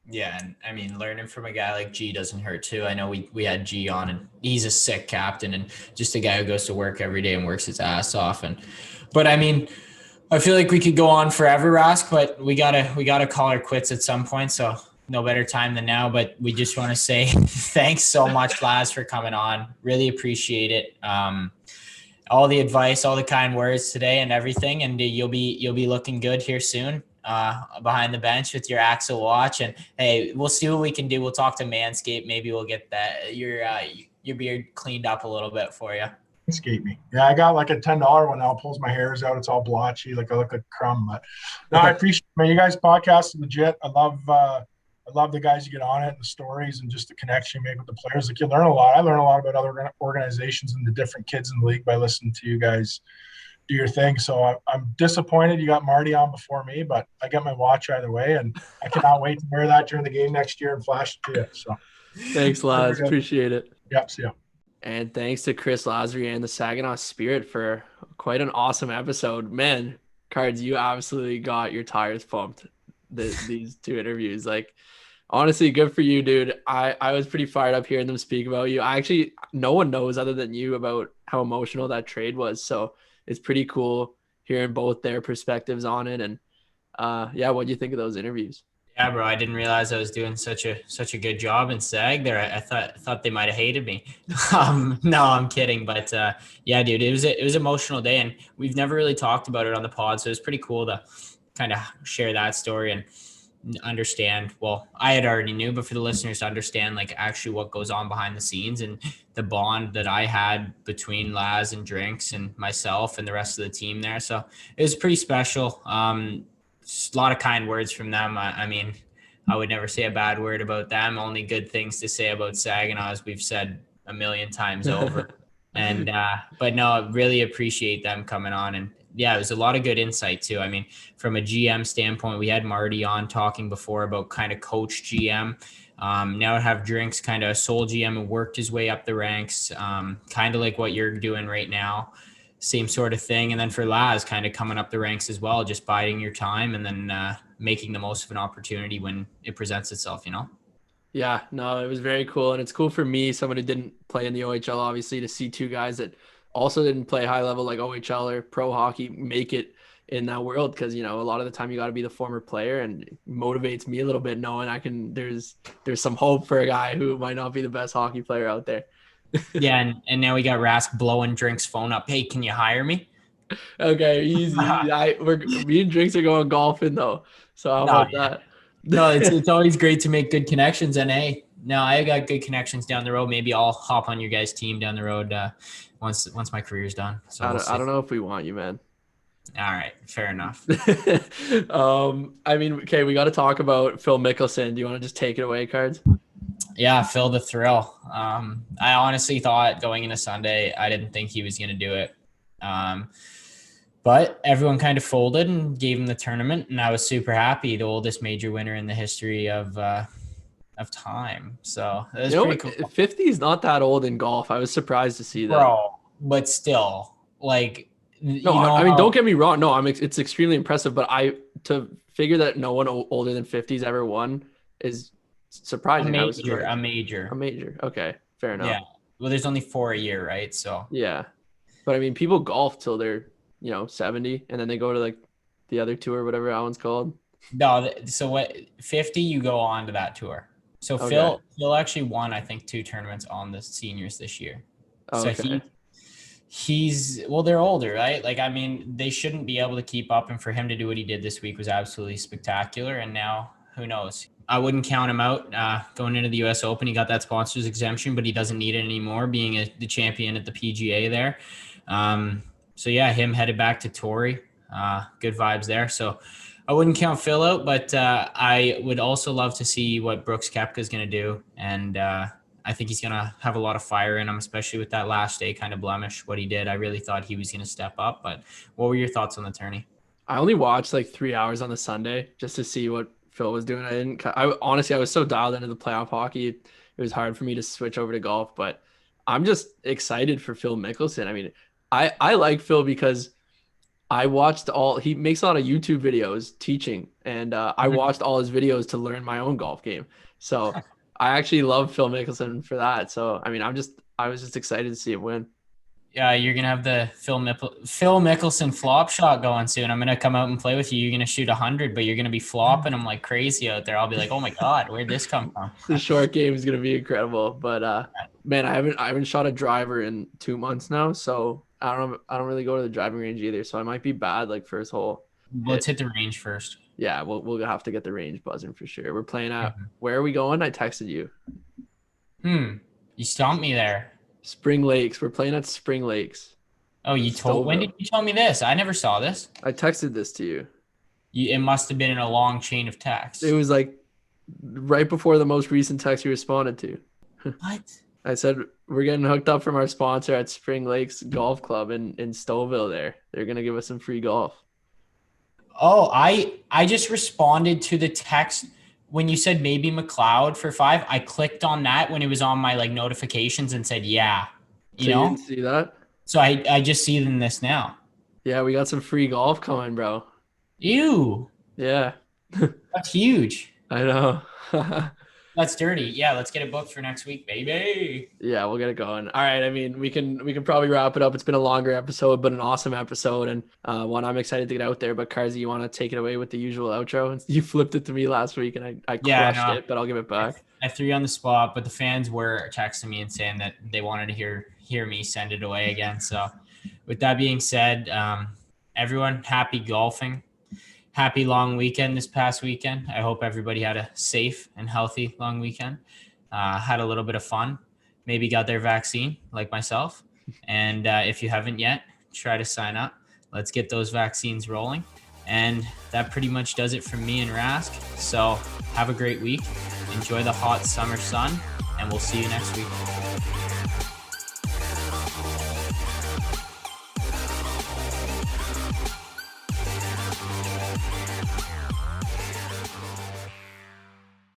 Yeah, and I mean, learning from a guy like G doesn't hurt too. I know we had G on, and he's a sick captain and just a guy who goes to work every day and works his ass off. But I mean, I feel like we could go on forever, Rask, but we gotta call our quits at some point. So no better time than now. But we just want to say thanks so much, Laz, for coming on. Really appreciate it. All the advice, all the kind words today, and everything. And you'll be looking good here soon. Behind the bench with your Axel watch, and hey, we'll see what we can do. We'll talk to Manscaped. Maybe we'll get that your beard cleaned up a little bit for you. Manscaped me. Yeah, I got like a $10 one now. Pulls my hairs out. It's all blotchy, like I look like crumb. But no, I appreciate it, man. You guys' podcast is legit. I love the guys you get on it, and the stories, and just the connection you make with the players. Like, you learn a lot. I learn a lot about other organizations and the different kids in the league by listening to you guys do your thing. So I'm disappointed you got Marty on before me, but I got my watch either way, and I cannot wait to wear that during the game next year and flash it to you. So thanks, Laz. Appreciate it. Yep. See ya. And thanks to Chris Lazary and the Saginaw Spirit for quite an awesome episode. Man, Cards, you absolutely got your tires pumped these two interviews. Like, honestly, good for you, dude. I was pretty fired up hearing them speak about you. No one knows other than you about how emotional that trade was. So it's pretty cool hearing both their perspectives on it. And what do you think of those interviews? Yeah, bro. I didn't realize I was doing such a good job in SAG there. I thought they might have hated me. No, I'm kidding. But yeah, dude, it was an emotional day, and we've never really talked about it on the pod, so it was pretty cool to kind of share that story and understand. Well, I had already knew, but for the listeners to understand, like actually what goes on behind the scenes and the bond that I had between Laz and Drinks and myself and the rest of the team there. So it was pretty special. Just a lot of kind words from them. I mean, I would never say a bad word about them. Only good things to say about Saginaw, as we've said a million times over. And but no, I really appreciate them coming on. And yeah, it was a lot of good insight too. I mean, from a GM standpoint, we had Marty on talking before about kind of coach GM. Now I have Drinks kind of sole GM and worked his way up the ranks, kind of like what you're doing right now. Same sort of thing. And then for Laz, kind of coming up the ranks as well, just biding your time and then making the most of an opportunity when it presents itself, you know? Yeah, no, it was very cool. And it's cool for me, someone who didn't play in the OHL, obviously, to see two guys that also didn't play high level like OHL or pro hockey make it in that world. Cause a lot of the time you got to be the former player, and it motivates me a little bit knowing there's some hope for a guy who might not be the best hockey player out there. Yeah. And now we got Rask blowing Drinks phone up. Hey, can you hire me? Okay, easy. Me and Drinks are going golfing though. So how about that? No, it's always great to make good connections. And hey, no, I got good connections down the road. Maybe I'll hop on your guys' team down the road once my career's done. So I don't know if we want you, man. All right, fair enough. I mean, okay, we got to talk about Phil Mickelson. Do you want to just take it away, Cards? Yeah, Phil the Thrill. I honestly thought going into Sunday, I didn't think he was going to do it. But everyone kind of folded and gave him the tournament, and I was super happy. The oldest major winner in the history of time. So it was pretty cool. 50 is not that old in golf. I was surprised to see that. Bro, but still, like, no, I mean, don't get me wrong. No, it's extremely impressive, but to figure that no one older than 50's ever won is surprising. A major. Okay, fair enough. Yeah. Well, there's only 4 a year, right? So yeah, but I mean, people golf till they're 70, and then they go to like the other tour, whatever that one's called. No, so what 50 you go on to that tour. So okay. Phil actually won, I think, 2 tournaments on the seniors this year. Oh, so okay. They're older, right? Like, I mean, they shouldn't be able to keep up, and for him to do what he did this week was absolutely spectacular. And now who knows? I wouldn't count him out going into the US Open. He got that sponsor's exemption, but he doesn't need it anymore, being the champion at the PGA there. So yeah, him headed back to Torrey. Good vibes there. So I wouldn't count Phil out, but I would also love to see what Brooks Koepka is going to do. And I think he's going to have a lot of fire in him, especially with that last day kind of blemish, what he did. I really thought he was going to step up. But what were your thoughts on the tourney? I only watched like 3 hours on the Sunday just to see what Phil was doing. Honestly, I was so dialed into the playoff hockey. It was hard for me to switch over to golf, but I'm just excited for Phil Mickelson. I mean, I like Phil because I watched he makes a lot of YouTube videos teaching, and I watched all his videos to learn my own golf game. So I actually love Phil Mickelson for that. So, I mean, I was just excited to see him win. Yeah, you're going to have the Phil Mickelson flop shot going soon. I'm going to come out and play with you. You're going to shoot 100, but you're going to be flopping them like crazy out there. I'll be like, oh my God, where'd this come from? The short game is going to be incredible. But man, I haven't shot a driver in 2 months now. So I don't really go to the driving range either. So I might be bad like first hole. Let's hit the range first. Yeah, we'll have to get the range buzzing for sure. We're playing at where are we going? I texted you. You stumped me there. Spring Lakes. We're playing at Spring Lakes. Oh, when did you tell me this? I never saw this. I texted this to you. It must have been in a long chain of texts. It was like right before the most recent text you responded to. What? I said, we're getting hooked up from our sponsor at Spring Lakes Golf Club in Stouffville there. They're going to give us some free golf. Oh, I just responded to the text when you said maybe McLeod for 5. I clicked on that when it was on my like notifications and said, yeah. You know? You didn't see that? So I just see it in this now. Yeah, we got some free golf coming, bro. Ew. Yeah. That's huge. I know. That's dirty. Yeah, let's get it booked for next week, baby. Yeah, we'll get it going. All right. I mean, we can probably wrap it up. It's been a longer episode, but an awesome episode, and one I'm excited to get out there. But Cardsy, you want to take it away with the usual outro? You flipped it to me last week, and I crushed it, but I'll give it back. I threw you on the spot, but the fans were texting me and saying that they wanted to hear me send it away again. So, with that being said, everyone, happy golfing. Happy long weekend this past weekend. I hope everybody had a safe and healthy long weekend. Had a little bit of fun. Maybe got their vaccine like myself. And if you haven't yet, try to sign up. Let's get those vaccines rolling. And that pretty much does it from me and Rask. So have a great week. Enjoy the hot summer sun. And we'll see you next week.